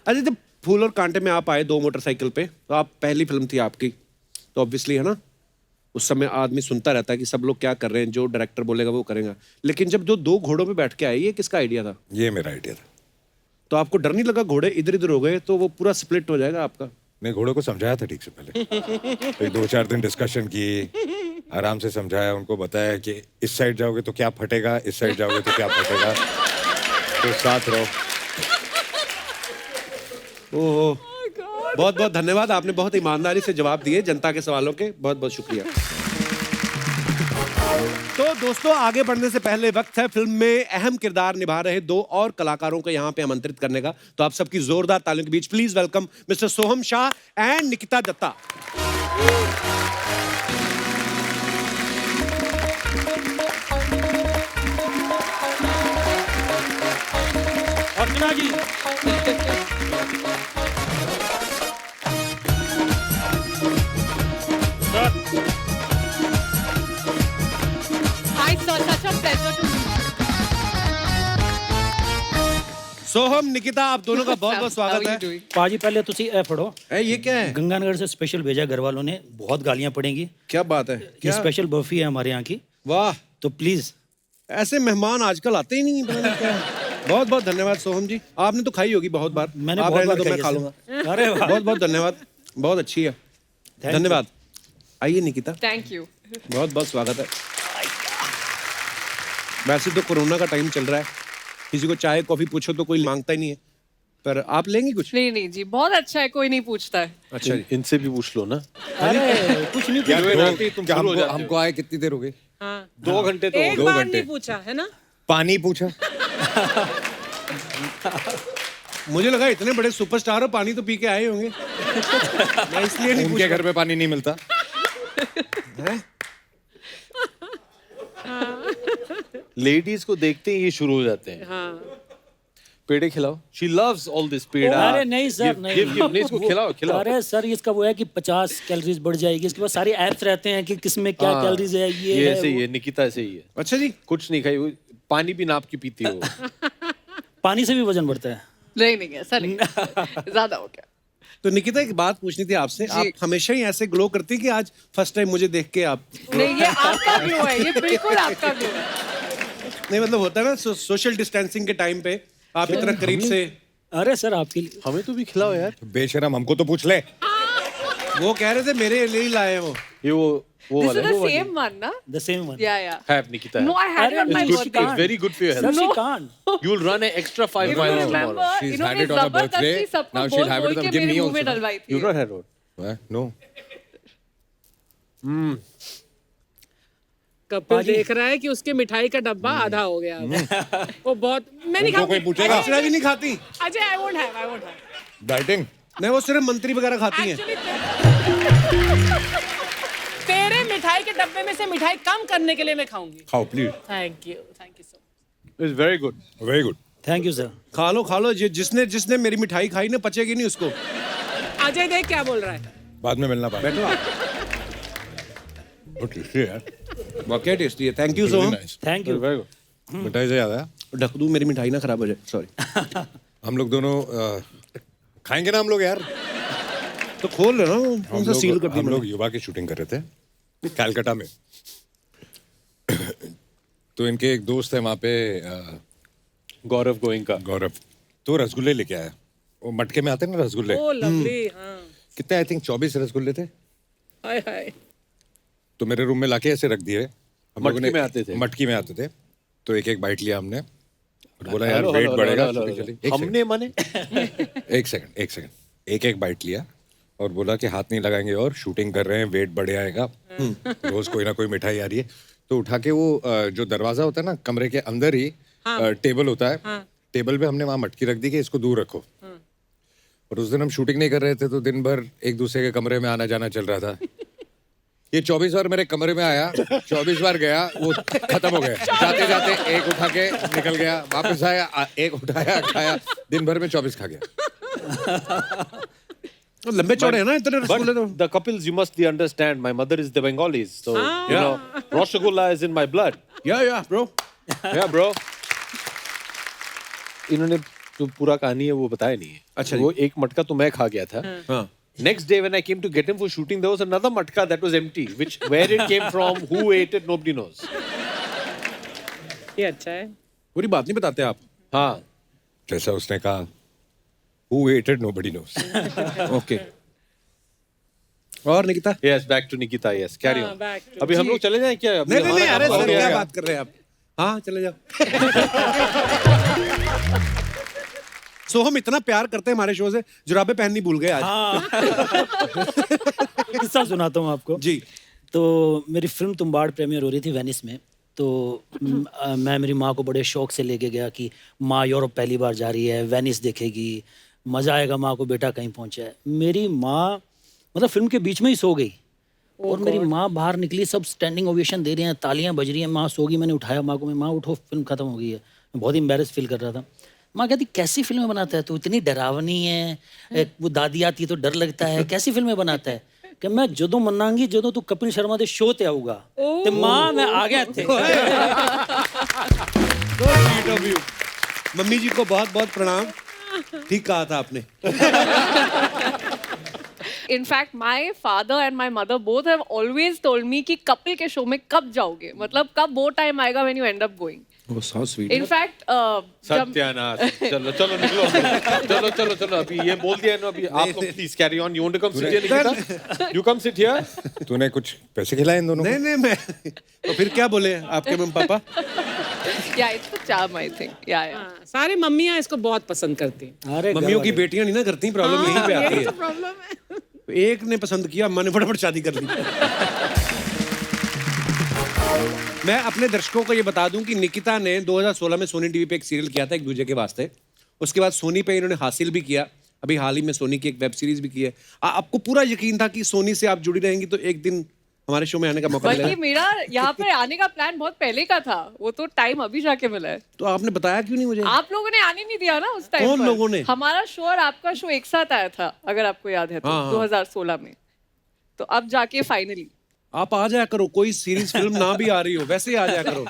अरे जब फूल और कांटे में आप आए 2 मोटरसाइकिल पे, तो आप पहली फिल्म थी आपकी, तो ऑब्वियसली है ना उस समय आदमी सुनता रहता है कि सब लोग क्या कर रहे हैं, जो डायरेक्टर बोलेगा वो करेगा। लेकिन जब जो 2 घोड़ों पे बैठ के आए, ये किसका आइडिया था? ये मेरा आइडिया था। तो आपको डर नहीं लगा घोड़े इधर इधर हो गए तो वो पूरा स्प्लिट हो जाएगा आपका? मैं घोड़ों को समझाया था ठीक से पहले। एक 2-4 दिन डिस्कशन की, आराम से समझाया, उनको बताया कि इस साइड जाओगे तो क्या फटेगा, इस साइड जाओगे तो क्या फटेगा, तो साथ रहो। ओह बहुत बहुत धन्यवाद, आपने बहुत ईमानदारी से जवाब दिए जनता के सवालों के, बहुत बहुत शुक्रिया। तो दोस्तों आगे बढ़ने से पहले वक्त है फिल्म में अहम किरदार निभा रहे 2 और कलाकारों को यहाँ पे आमंत्रित करने का। तो आप सबकी जोरदार तालियों के बीच please welcome mister Soham Shah and Nikita Dutta. Archana ji Hi, sir. Such a pleasure to meet you. Soham Nikita आप दोनों का बहुत बहुत स्वागत है। पाजी पहले तुसी ए फड़ो ये क्या है? गंगानगर से स्पेशल भेजा घर वालों ने, बहुत गालियां पड़ेंगी। क्या बात है? ये क्या? स्पेशल बर्फी है हमारे यहाँ की, वाह, तो प्लीज। ऐसे मेहमान आजकल आते ही नहीं, पता नहीं क्या है। बहुत बहुत धन्यवाद सोहम जी, आपने तो खाई होगी बहुत बार। मैंने आप बहुत रहने बार दो, मैं खाई खा है लूंगा। अरे वाह। बहुत बहुत धन्यवाद, बहुत अच्छी है, you. धन्यवाद। आइए निकिता, Thank you. बहुत बहुत स्वागत है। वैसे तो कोरोना का टाइम चल रहा है, किसी को चाय कॉफी पूछो तो कोई मांगता ही नहीं है, पर आप लेंगी कुछ? नहीं नहीं जी, बहुत अच्छा है, कोई नहीं पूछता है। अच्छा जी। इनसे भी पूछ लो ना। अरे कुछ नहीं यार, पूछो, राती तुम क्या शुरू हो हमको जाते हो। हमको आए कितनी देर हो गई? हाँ 2 घंटे तो एक 2 बार घंटे। नहीं पूछा है ना। पानी पूछा? मुझे लगा इतने बड़े सुपरस्टार हो, पानी तो पी के आए होंगे। मैं इसलिए नहीं उनके घर में पानी नहीं मिलता। हैं? लेडीज को देखते ही ये शुरू हो जाते हैं। हाँ पेड़े खिलाओ। शी लव्स ऑल दिस पेड़ा। अरे नहीं सर, नहीं। नहीं, इसको खिलाओ खिलाओ। अरे सर, इसका वो है कि 50 कैलोरीज बढ़ जाएगी, इसके बाद सारे ऐप्स रहते हैं कि किस में क्या हाँ, कैलोरीज है, ये है, ऐसे ही वो। है, निकिता ऐसे ही है। अच्छा जी। कुछ नहीं खाई, वो पानी भी नाप के पीती है वो। पानी से भी वजन बढ़ता है। नहीं नहीं ऐसा नहीं, ज्यादा हो गया। तो निकिता एक बात पूछनी थी आपसे, आप हमेशा ही ऐसे ग्लो करती कि आज फर्स्ट टाइम मुझे देख के आप? नहीं ये आपका ग्लो है, ये बिल्कुल आपका ग्लो है। नहीं मतलब होता है ना सोशल डिस्टेंसिंग के टाइम पे आप इतना करीब से। अरे सर, आपके लिए हमें तो भी खिलाओ यार। बेशरम, हमको तो पूछ ले। वो कह रहे थे मेरे लिए ही लाए हैं वो। ये वो This वाला is है। the same one, na? The same one. Yeah. है Nikita. No, I had it on my It's good. birthday. It's very good for your sir, health. she No. can't. You'll run an extra 5 If you miles remember, tomorrow. She's इन्होंने had it on her birthday. जबरदस्ती सबको Now she'll बोल have it बोल on- के give मेरे me मुंह में also. डलवाई थी। You've not had it. No. Kapil देख रहा है कि उसके मिठाई का डब्बा आधा हो गया अब। वो बहुत मैं नहीं उनको कोई खाऊंगी। पूछेगा? अक्षरा भी नहीं खाती? Ajay I won't have dieting? नहीं, वो सिर्फ मंत्री वगैरह खाती हैं। तेरे मिठाई के डब्बे में से मिठाई कम करने के लिए मैं खाऊंगी। खाओ please. Thank you so It's very good. Very good. Thank you sir. खा लो जिसने जिसने मेरी मिठाई खाई ना पचेगी नहीं उसको। मच। अजय देख क्या बोल रहा है। बाद में मिलना पाएगा। बैठो आप। बहुत टेस्टी है यार। वाकई टेस्टी है, thank you so Really much. nice। Thank you. Very good. मिठाई से याद आया, ढक दूं मेरी मिठाई ना खराब हो जाए, सॉरी। हम लोग दोनों खाएंगे ना हम लोग यार। तो खोल लेना, कौन सा सील कर दी हम लोग मैंने? युवा की शूटिंग कर रहे थे कलकत्ता में। तो इनके एक दोस्त है वहाँ पे, गौरव गोइंका। गौरव, तो रसगुल्ले लेके आया। वो मटके में आते हैं ना रसगुल्ले। Oh lovely. हाँ कितने, आई थिंक 24 रसगुल्ले थे। हाय हाय। तो मेरे रूम में लाके ऐसे रख दिए। हम लोगों मटकी ने- में आते थे? मटकी में आते थे। तो एक एक बाइट लिया हमने और बोला यार हेलो, वेट हेलो, बढ़ेगा। हेलो, हेलो, चलिए, हेलो। हमने माने एक सेकंड एक एक बाइट लिया और बोला कि हाथ नहीं लगाएंगे और शूटिंग कर रहे हैं, वेट बढ़े आएगा। रोज कोई ना कोई मिठाई आ रही है। तो उठा के वो जो दरवाजा होता है ना कमरे के अंदर ही टेबल होता है। टेबल पे हमने वहां मटकी रख दी कि इसको दूर रखो। और उस दिन हम शूटिंग नहीं कर रहे थे तो दिन भर एक दूसरे के कमरे में आना जाना चल रहा था। ये 24 बार मेरे कमरे में आया, 24 बार गया, वो खत्म हो गया। जाते जाते एक उठा के निकल गया, वापस आया, एक उठाया खाया, दिन भर में 24 खा गया। तो लंबे चौड़े हैं ना इतने But रसगुल्ले तो। the couples, you must understand, my mother is the Bengalis, so you know, Rasgulla is in my blood. या ब्रो। Yeah, bro. इन्होंने जो पूरा कहानी है वो बताया नहीं है। अच्छा वो एक मटका तो मैं खा गया था। हाँ। Next day when I came to get him for shooting, there was another matka that was empty. Which where it came from, who ate it, nobody knows. ये अच्छा है। पूरी बात नहीं बताते आप। हाँ, जैसा उसने कहा, who ate it nobody knows। Okay. और Nikita? yes, back to Nikita, yes, carry हाँ, on. back to- अभी हम लोग चले जाएं क्या? अभी नहीं नहीं हमारा अरे काम हो सर गया क्या है। बात कर रहे हैं आप? हाँ चले जाओ। सो हम इतना प्यार करते हैं हमारे शो से, जुराबे पहननी भूल गए आज। किस्सा सुनाता हूँ आपको। जी। तो मेरी फिल्म तुम्बाड़ प्रीमियर हो रही थी वेनिस में। तो मैं मेरी माँ को बड़े शौक से लेके गया कि माँ यूरोप पहली बार जा रही है, वेनिस देखेगी, मज़ा आएगा माँ को, बेटा कहीं पहुँचा है। मेरी माँ मतलब फिल्म के बीच में ही सो गई और मेरी माँ बाहर निकली, सब स्टैंडिंग ओवेशन दे रहे हैं, तालियां बज रही हैं, माँ सो गई। मैंने उठाया माँ को, मैं माँ उठो फिल्म खत्म हो गई है। मैं बहुत एम्बेरस फील कर रहा था। माँ कहती कैसी फिल्में बनाता है तू, इतनी डरावनी है, वो दादी आती है तो डर लगता है, कैसी फिल्में बनाता है? कि मैं जदों मनांगी जदों तू कपिल शर्मा दे शो ते आऊगा ते माँ मैं आ गया थे। मम्मी जी को बहुत बहुत प्रणाम। ठीक कहा था आपने। In fact, my father and my mother both have always told me कि कपिल के शो में कब जाओगे, मतलब कब वो टाइम आएगा when you end up going. वो सो स्वीट। In fact, जब सत्यानाश। चलो चलो निकलो। चलो चलो चलो अभी ये बोल दिया है ना, अभी आप लोग please carry on. You want to come sit here Nikita? You come sit here. तूने कुछ पैसे खिलाए इन दोनों को? नहीं मैं तो फिर क्या बोले आपके mummy papa? Yeah, it's the charm, I think. Yeah. हाँ, सारी मम्मियाँ इसको बहुत पसंद करती हैं। अरे मम्मियों की बेटियां नहीं ना करती, प्रॉब्लम यहीं पे आती यही तो है। प्रॉब्लम है। एक ने पसंद किया, मैंने फटाफट शादी कर ली। मैं अपने दर्शकों को ये बता दूं कि निकिता ने 2016 में सोनी टीवी पे एक सीरियल किया था एक दूजे के वास्ते। उसके बाद सोनी पे इन्होंने हासिल भी किया, अभी हाल ही में सोनी की एक वेब सीरीज भी की है। आपको पूरा यकीन था कि सोनी से आप जुड़ी रहेंगी तो एक दिन हमारे शो में आने का मौका बल्कि मिलेगा? मेरा यहाँ पे आने का प्लान बहुत पहले का था, वो तो टाइम अभी जाके मिला है। तो आपने बताया क्यों नहीं मुझे? आप लोगों ने आने नहीं दिया ना उस टाइम कौन पर। लोगों ने? हमारा शो और आपका शो एक साथ आया था, अगर आपको याद है तो, हाँ, हाँ। 2016 में। तो अब जाके फाइनली आप आ जाया करो, कोई सीरीज फिल्म ना भी आ रही हो वैसे ही आ जाया करो।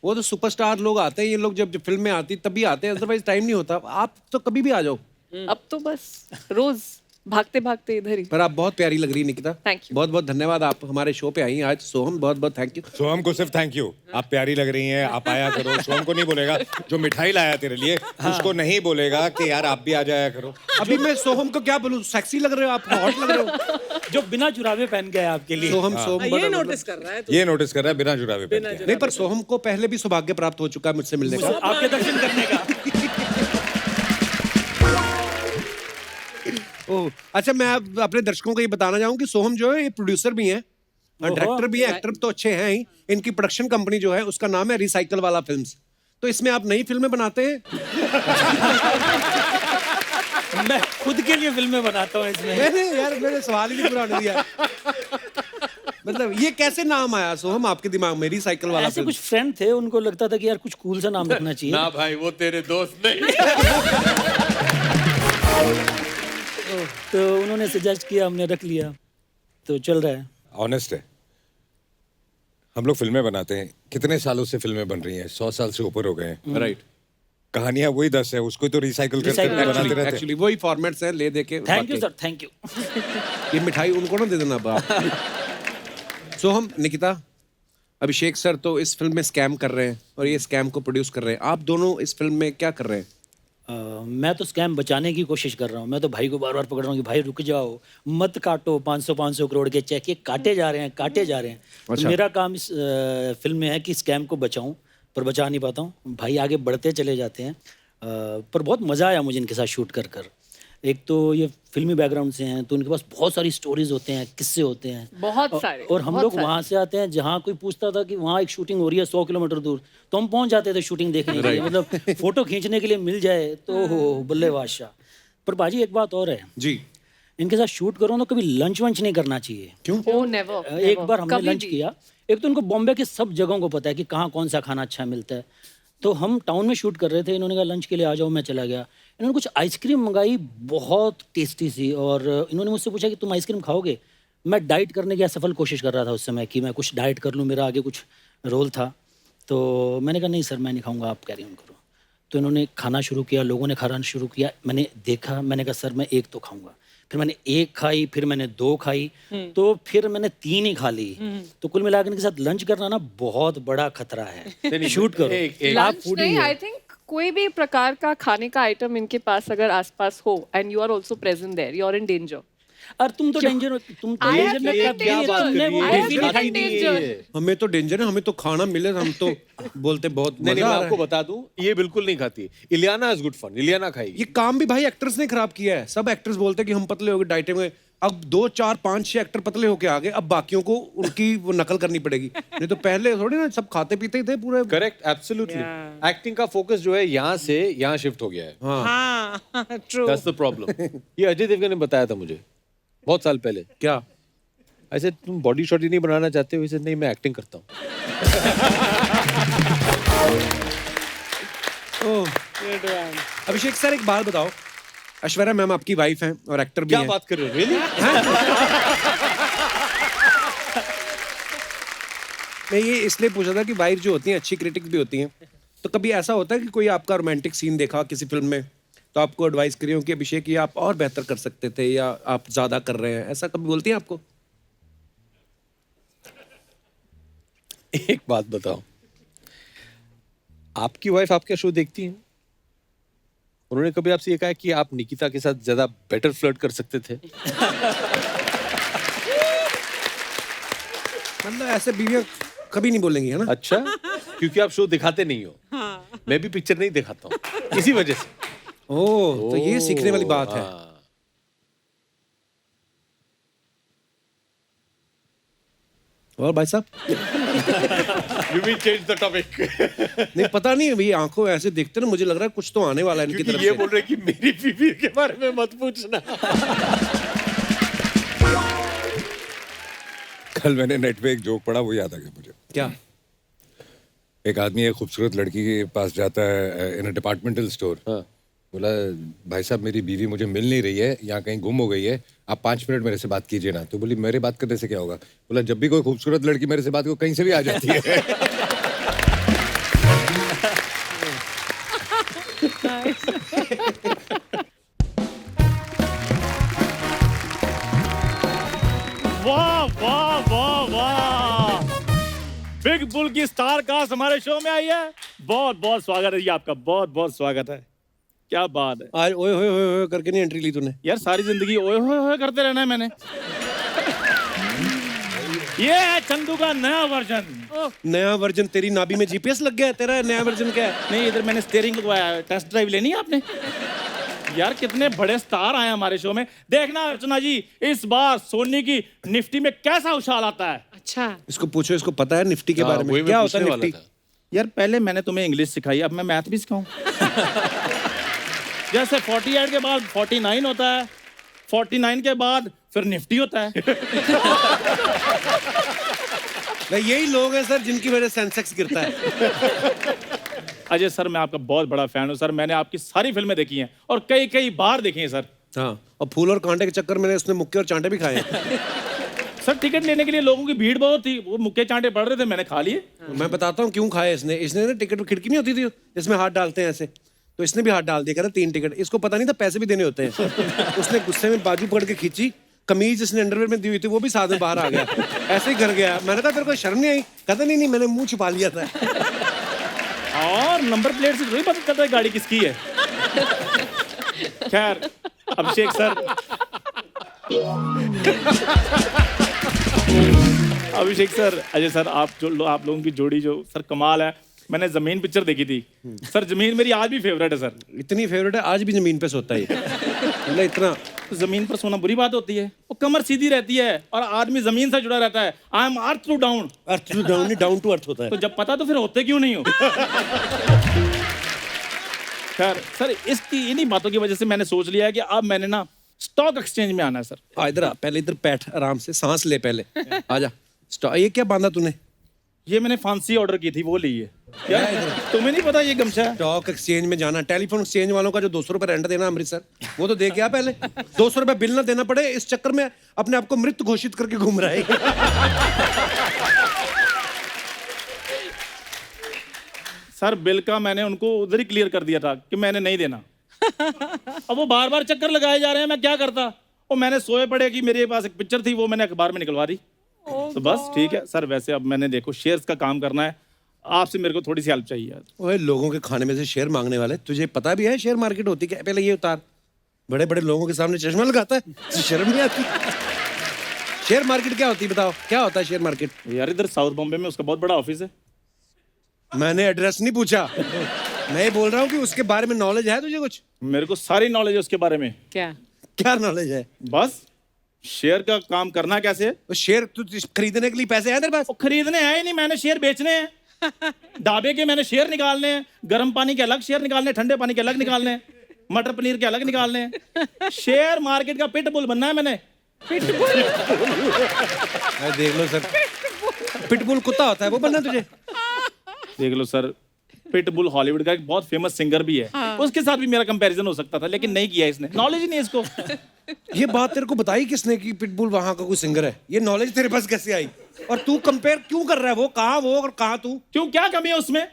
वो तो सुपरस्टार लोग आते हैं, ये लोग जब फिल्म में आती तभी आते हैं, अदरवाइज टाइम नहीं होता। आप तो कभी भी आ जाओ। अब तो बस रोज भागते भागते इधर ही। पर आप बहुत प्यारी लग रही है निकिता। Thank you. बहुत बहुत धन्यवाद, आप हमारे शो पे आई आज। सोहम बहुत बहुत थैंक यू। सोहम को सिर्फ थैंक यू, आप प्यारी लग रही हैं, आप आया करो। सोहम को नहीं बोलेगा जो मिठाई लाया तेरे लिए, उसको नहीं बोलेगा कि यार आप भी आ जाया करो। अभी मैं सोहम को क्या बोलूं, सेक्सी लग रहे हो आप, हॉट लग रहे हो। जो बिना जुराबे पहन के आया आपके लिए। सोहम सोहम ये बड़ा नोटिस कर रहा है तो। ये नोटिस कर रहा है बिना जुराबे पहन के। नहीं, पर सोहम को पहले भी सौभाग्य प्राप्त हो चुका है मुझसे मिलने का। आपके दर्शन करने का। ओह, अच्छा, मैं अपने दर्शकों को ये बताना चाहूँ कि सोहम जो है ये प्रोड्यूसर भी हैं और डायरेक्टर भी है, एक्टर तो अच्छे हैं ही। इनकी प्रोडक्शन कंपनी जो है उसका नाम है रिसाइकल वाला फिल्म्स। तो इसमें आप नई फिल्में बनाते हैं? मैं खुद के लिए फिल्में बनाता हूँ इसमें। मैंने सवाल ही नहीं पूरा होने दिया। मतलब ये कैसे नाम आया सोहम आपके दिमाग में, रिसाइकल वाला ऐसे फिल्म? कुछ फ्रेंड थे, उनको लगता था कि यार कुछ कूल सा नाम रखना चाहिए। ना भाई, वो तेरे दोस्त नहीं। तो उन्होंने सजेस्ट किया, हमने रख लिया, तो चल रहा है। ऑनेस्ट है, हम लोग फिल्में बनाते हैं, कितने सालों से फिल्में बन रही हैं, 100 साल से ऊपर हो गए हैं। राइट। कहानियां वही 10 है, उसको तो रिसाइकल करते बनाते रहते हैं। एक्चुअली वही फॉर्मेट्स हैं, ले दे के। Thank you sir, thank you. ये मिठाई उनको ना दे देना बाप। सोहम, निकिता, अभिषेक सर तो इस फिल्म में स्कैम कर रहे हैं और ये स्कैम को प्रोड्यूस कर रहे हैं। आप दोनों इस फिल्म में क्या कर रहे हैं? मैं तो स्कैम बचाने की कोशिश कर रहा हूँ। मैं तो भाई को बार बार पकड़ रहा हूँ कि भाई रुक जाओ, मत काटो 500 करोड़ के चेक, ये काटे जा रहे हैं, काटे जा रहे हैं। अच्छा। तो मेरा काम इस फिल्म में है कि स्कैम को बचाऊं, पर बचा नहीं पाता हूँ। भाई आगे बढ़ते चले जाते हैं। पर बहुत मज़ा आया मुझे इनके साथ शूट कर कर। एक तो ये फिल्मी बैकग्राउंड से हैं, तो उनके पास बहुत सारी स्टोरीज होते हैं, किस्से होते हैं बहुत सारे। और हम लोग वहाँ से आते हैं जहाँ कोई पूछता था कि वहाँ एक शूटिंग हो रही है 100 किलोमीटर दूर, तो हम पहुँच जाते थे शूटिंग देखने के लिए। मतलब फोटो खींचने के लिए मिल जाए तो हो बल्ले बादशाह। पर बाजी एक बात और है जी। इनके साथ शूट करो ना, कभी लंच वंच नहीं करना चाहिए। क्यों? Oh, never, एक never. बार हमने कभी लंच भी। किया। एक तो उनको बॉम्बे के सब जगहों को पता है कि कहाँ कौन सा खाना अच्छा मिलता है। तो हम टाउन में शूट कर रहे थे, इन्होंने कहा लंच के लिए आ जाओ, मैं चला गया। इन्होंने कुछ आइसक्रीम मंगाई, बहुत टेस्टी सी, और इन्होंने मुझसे पूछा कि तुम आइसक्रीम खाओगे? मैं डाइट करने की असफल कोशिश कर रहा था उस समय कि मैं कुछ डाइट कर लूँ, मेरा आगे कुछ रोल था। तो मैंने कहा नहीं सर, मैं नहीं खाऊंगा, आप कैरी ऑन करो। तो इन्होंने खाना शुरू किया, लोगों ने खाना शुरू किया। मैंने देखा, मैंने कहा सर मैं एक तो खाऊंगा। फिर मैंने एक खाई, फिर मैंने 2 खाई, तो फिर मैंने 3 ही खा ली। तो कुल मिलाकर इनके साथ लंच करना ना बहुत बड़ा खतरा है। शूट करो आप लंच फूडी नहीं, हो। आई थिंक कोई भी प्रकार का खाने का आइटम इनके पास अगर आसपास हो and you are also present there, you are in danger. और तुम तो डेंजर हो, तुम तो I have डेंजर में been कब क्या danger. बात कर रही I है? have been खाती in नहीं danger. है। हमें तो डेंजर है, हमें तो खाना मिले हम तो बोलते बहुत नहीं, मजा मैं आ रहा आपको है। बता दूं, ये बिल्कुल नहीं खाती। Ileana is good fun, Ileana खाएगी। ये काम भी भाई एक्टर्स ने खराब किया है। सब एक्टर्स बोलते हैं कि हम पतले हो गए, डाइटिंग में। अब 2, 4, 5, 6 एक्टर पतले होके आ गए, अब बाकियों को उनकी वो नकल करनी पड़ेगी। नहीं तो पहले थोड़ी ना सब खाते पीते ही थे पूरे। Correct, absolutely. एक्टिंग का फोकस जो है यहाँ से यहाँ शिफ्ट हो गया है। हाँ, ट्रू। That's the problem. ये अजय देवगन ने बताया था मुझे बहुत साल पहले। क्या? ऐसे तुम बॉडी शॉडी नहीं बनाना चाहते हो? इसे नहीं, मैं एक्टिंग करता हूँ। अभिषेक सर एक बात बताओ, ऐश्वर्या मैम आपकी वाइफ हैं और एक्टर भी क्या हैं। बात कर रहे हो? रियली? मैं ये इसलिए पूछा था कि वाइफ जो होती हैं अच्छी क्रिटिक भी होती हैं। तो कभी ऐसा होता है कि कोई आपका रोमांटिक सीन देखा किसी फिल्म में तो आपको एडवाइस करी हो कि अभिषेक ये आप और बेहतर कर सकते थे या आप ज्यादा कर रहे हैं, ऐसा कभी बोलती हैं आपको? एक बात बताओ, आपकी वाइफ आपका शो देखती है? उन्होंने कभी आपसे ये कहा कि आप निकिता के साथ ज्यादा बेटर फ्लर्ट कर सकते थे? मतलब ऐसे बीवियां कभी नहीं बोलेंगी, है ना? अच्छा, क्योंकि आप शो दिखाते नहीं हो। मैं भी पिक्चर नहीं दिखाता हूँ इसी वजह से। ओह, तो ये सीखने वाली बात है। हाँ। और भाई साहब You will change the topic. नहीं, पता नहीं, ये आंखों ऐसे देखते ना, मुझे लग रहा है कुछ तो आने वाला है इनकी क्योंकि तरफ ये से। बोल रहे हैं कि मेरी बीवी के बारे में मत पूछना। कल मैंने नेट पे एक जोक पढ़ा, वो याद आ गया मुझे। क्या? एक आदमी एक खूबसूरत लड़की के पास जाता है इन अ डिपार्टमेंटल स्टोर। बोला, भाई साहब मेरी बीवी मुझे मिल नहीं रही है, यहाँ कहीं गुम हो गई है, आप 5 मिनट मेरे से बात कीजिए ना। तो बोली, मेरे बात करने से क्या होगा? बोला, जब भी कोई खूबसूरत लड़की मेरे से बात को कहीं से भी आ जाती है। वाह वाह वाह वाह, बिग बुल की स्टार कास्ट हमारे शो में आई है। बहुत बहुत स्वागत है जी आपका, बहुत बहुत स्वागत है। क्या बात है, आज ओए होए होए होए करके नहीं एंट्री ली तूने? यार सारी जिंदगी ओए होए होए करते रहना है मैंने। ये है चंदू का नया वर्जन। नया वर्जन? तेरी नाभि में जीपीएस लग गया है, तेरा नया वर्जन क्या है? नहीं, इधर मैंने स्टीयरिंग लगवाया है। टेस्ट ड्राइव लेनी है आपने? यार कितने बड़े स्टार आए हमारे शो में। देखना अर्चना जी, इस बार सोनी की निफ्टी में कैसा उछाल आता है। अच्छा, इसको पूछो, इसको पता है निफ्टी के बारे वही में मैं क्या होता है पूछने वाला निफ्टी? था। यार पहले मैंने तुम्हें इंग्लिश सिखाई, अब मैं मैथ भी सिखाऊं? जैसे 48 के बाद 49 होता है, 49 के बाद फिर निफ्टी होता है। भाई यही लोग हैं सर जिनकी वजह से सेंसेक्स गिरता है। अजय सर, मैं आपका बहुत बड़ा फैन हूँ सर। मैंने आपकी सारी फिल्में देखी हैं और कई कई बार देखी हैं सर। हाँ, और फूल और कांटे के चक्कर में उसने मुक्के और चांटे भी खाए हैं। सर टिकट लेने के लिए लोगों की भीड़ बहुत थी, वो मुक्के चांटे पड़ रहे थे, मैंने खा लिए। मैं बताता हूँ क्यों खाए इसने। इसने ना टिकट में खिड़की नहीं होती थी जिसमें हाथ डालते हैं ऐसे, तो इसने भी हाथ डाल दिया, कहता 3 टिकट। इसको पता नहीं था पैसे भी देने होते हैं। उसने गुस्से में बाजू पकड़ के खींची, कमीज इसने अंडरवेयर में दी हुई थी वो भी साथ में बाहर आ गया, ऐसे ही कर गया। मैंने कहा तेरे को शर्म नहीं आई? कहता नहीं नहीं, मैंने मुंह छुपा लिया था। और नंबर प्लेट से थोड़ी पता चलता है गाड़ी किसकी है। खैर अभिषेक सर, अभिषेक सर, अजय सर, आप लोगों की जोड़ी जो सर कमाल है। मैंने जमीन पिक्चर देखी थी सर, जमीन मेरी आज भी फेवरेट है सर। इतनी फेवरेट है, आज भी जमीन पे सोता है ये। मतलब इतना तो जमीन पर सोना बुरी बात होती है? वो कमर सीधी रहती है और आदमी जमीन से जुड़ा रहता है। I am earth to down. Earth to down नहीं, डाउन टू अर्थ होता है। तो जब पता तो फिर होते क्यों नहीं हो? खैर सर, इसकी इन्हीं बातों की वजह से मैंने सोच लिया है कि अब मैंने ना स्टॉक एक्सचेंज में आना है सर। इधर आ, पहले इधर बैठ, आराम से सांस ले पहले। आजा। ये क्या बांधा तूने? ये मैंने फांसी ऑर्डर की थी, वो ली है। क्या तुम्हें नहीं पता ये गमछा है? स्टॉक एक्सचेंज में जाना, टेलीफोन एक्सचेंज वालों का जो 200 रुपए रेंट देना अमृतसर, वो तो दे के आ पहले। 200 रुपए बिल ना देना पड़े, इस चक्कर में अपने आप को मृत घोषित करके घूम रहा है। सर बिल का मैंने उनको उधर ही क्लियर कर दिया था कि मैंने नहीं देना। अब वो बार बार चक्कर लगाए जा रहे हैं, मैं क्या करता। और मैंने सोए पड़े कि मेरे पास एक पिक्चर थी, वो मैंने अखबार में निकलवा दी। तो बस ठीक है सर। वैसे अब मैंने देखो शेयर्स का काम करना है, आपसे मेरे को थोड़ी सी हेल्प चाहिए। ओए, लोगों के खाने में से शेयर मांगने वाले, तुझे पता भी है शेयर मार्केट होती क्या? पहले ये उतार। बड़े बड़े लोगों के सामने चश्मा लगाता है, शर्म नहीं आती? शेयर मार्केट क्या होती है बताओ, क्या होता है शेयर मार्केट? यार इधर साउथ बॉम्बे में उसका बहुत बड़ा ऑफिस है। मैंने एड्रेस नहीं पूछा, मैं ये बोल रहा हूँ कि उसके बारे में नॉलेज है तुझे कुछ? मेरे को सारी नॉलेज है उसके बारे में। क्या? क्या नॉलेज है? बस शेयर का काम करना कैसे। तो शेयर तू खरीदने के लिए पैसे हैं तेरे पास? वो खरीदने हैं ही नहीं, मैंने शेयर बेचने हैं। ढाबे के मैंने शेयर निकालने हैं, गर्म पानी के अलग शेयर निकालने, ठंडे पानी के अलग निकालने हैं, मटर पनीर के अलग निकालने हैं। शेयर मार्केट का पिटबुल बनना है मैंने। देख लो सर, पिटबुल कुत्ता होता है, वो बनना तुझे? देख लो सर, पिटबुल हॉलीवुड का एक बहुत फेमस सिंगर भी है। उसके साथ भी मेरा कंपैरिजन हो सकता था, लेकिन नहीं किया इसने। नॉलेज ही नहीं इसको। ये बात तेरे को बताई किसने कि पिटबुल वहां का कोई सिंगर है? ये नॉलेज तेरे पास कैसे आई? और तू कंपेयर क्यों कर रहा है? वो कहाँ वो और कहाँ तू? क्यों, क्या कमी है उसमें?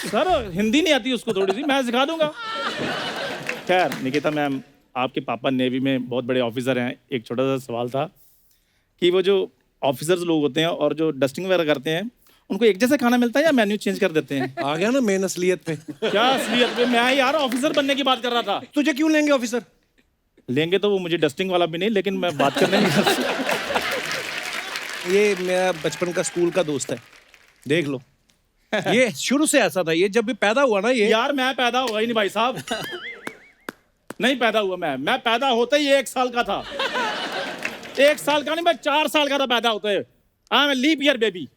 सर हिंदी नहीं आती उसको थोड़ी सी, मैं सिखा दूंगा। खैर निकिता मैम, आपके पापा नेवी में बहुत बड़े ऑफिसर हैं। एक छोटा सा सवाल था कि वो जो ऑफिसर्स लोग होते हैं और जो डस्टिंग वगैरह करते हैं, उनको एक जैसा खाना मिलता है या मेन्यू चेंज कर देते हैं? आ गया ना मेन असलियत पे। क्या असलियत पे? मैं यार ऑफिसर बनने की बात कर रहा था। तुझे क्यों लेंगे ऑफिसर? लेंगे तो वो मुझे डस्टिंग वाला भी नहीं, लेकिन मैं बात करने नहीं। ये मेरा बचपन का स्कूल का दोस्त है, देख लो। ये शुरू से ऐसा था, ये जब भी पैदा हुआ ना ये यार मैं पैदा हुआ ही नहीं भाई साहब। नहीं पैदा हुआ मैं पैदा होते ही 1 साल का था। 1 साल का नहीं, मैं 4 साल का था पैदा होते। I am leap year baby.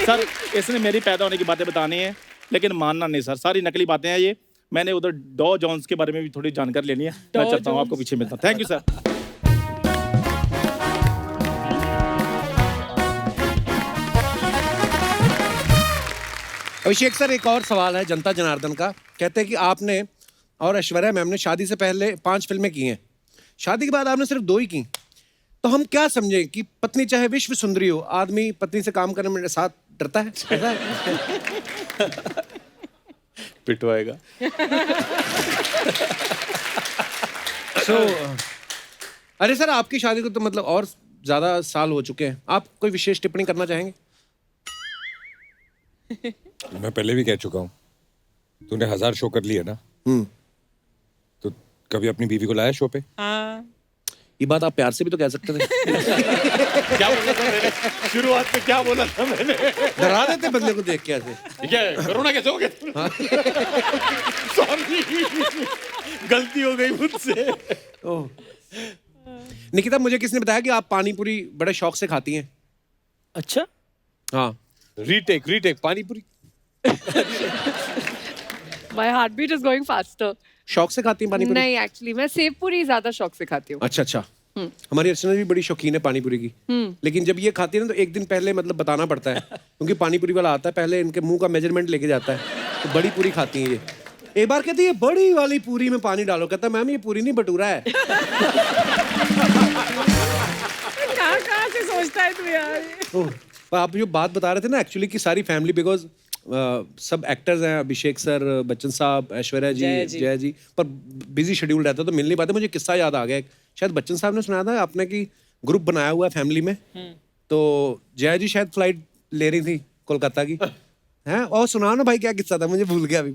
Sir इसने मेरी पैदा होने की बातें बतानी है, लेकिन मानना नहीं सर, सारी नकली बातें हैं ये। मैंने उधर डॉ जॉन्स के बारे में भी थोड़ी जानकारी लेनी है। मैं चलता हूँ, आपको पीछे मिलता हूँ। Thank you sir. Abhishek sir, एक और सवाल है जनता जनार्दन का। कहते हैं कि आपने और ऐश्वर्या मैम ने शादी से पहले 5 फिल्में की हैं, शादी के बाद आपने सिर्फ 2 ही की। तो हम क्या समझें कि पत्नी चाहे विश्व सुंदरी हो, आदमी पत्नी से काम करने में साथ डरता है, ऐसा है? पिटवाएगा। अरे सर, आपकी शादी को तो मतलब और ज्यादा साल हो चुके हैं, आप कोई विशेष टिप्पणी करना चाहेंगे? मैं पहले भी कह चुका हूँ, तूने 1000 शो कर लिए ना, तो कभी अपनी बीवी को लाया शो पे? ये बात आप प्यार से भी तो कह सकते थे। क्या बोला था मैंने? शुरुआत में क्या बोला था मैंने? डरा देते बंदे को देख के ऐसे। क्या है? कोरोना कैसे हो गया? सॉरी, गलती हो गई मुझसे। ओह। निकिता, मुझे किसने बताया कि आप पानी पूरी बड़े शौक से खाती हैं? अच्छा, हाँ। रीटेक पानी पूरी। My heartbeat is going faster. शौक से खाती हैं पानी पूरी? नहीं, एक्चुअली मैं सेव पूरी ज्यादा शौक से खाती हूँ। अच्छा अच्छा। हमारी अर्चना भी बड़ी शौकीन है पानी पूरी की, लेकिन जब ये खाती है ना तो एक दिन पहले मतलब बताना पड़ता है, क्योंकि पानी पूरी वाला आता है, पहले इनके मुंह का मेजरमेंट लेके जाता है, तो बड़ी पूरी खाती हैं ये। एक बार कहती है बड़ी वाली पूरी में पानी डालो, कहता मैम ये पूरी नहीं भटूरा है। कहाँ से सोचता है तू यार? पर आप जो बात बता रहे थे ना एक्चुअली कि सारी फैमिली, बिकॉज सब एक्टर्स हैं, अभिषेक सर, बच्चन साहब, ऐश्वर्या जी, जय जी, पर बिजी शेड्यूल रहता है तो मिल नहीं पाते। मुझे किस्सा याद आ गया, शायद बच्चन साहब ने सुनाया था आपने कि ग्रुप बनाया हुआ है फैमिली में, तो जया जी शायद फ्लाइट ले रही थी कोलकाता की, हैं? और सुनाओ ना भाई, क्या किस्सा था, मुझे भूल गया अभी।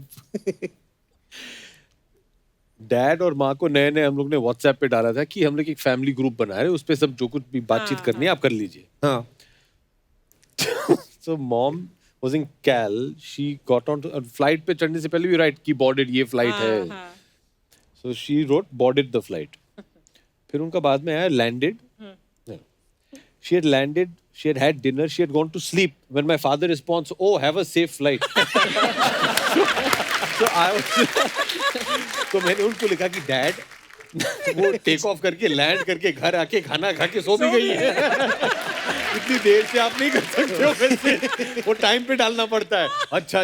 डैड और माँ को नए हम लोग ने व्हाट्सएप पे डाला था कि हम लोग एक फैमिली ग्रुप बना रहे हैं, उस पे सब जो कुछ भी बातचीत करनी है आप कर लीजिए। हाँ। So mom was in Cal. She got on flight पे चढ़ने से पहले भी write कि boarded ये flight है. So she wrote boarded the flight. फिर उनका बाद में आया landed. She had landed. She had had dinner. She had gone to sleep. When my father responds, "Oh, have a safe flight." So I was. तो मैंने उनको लिखा कि डैड वो टेक ऑफ करके लैंड करके घर आके खाना खा के सो भी गई है। इतनी देर से आप नहीं कर सकते हो वैसे, वो टाइम पे डालना पड़ता है। अच्छा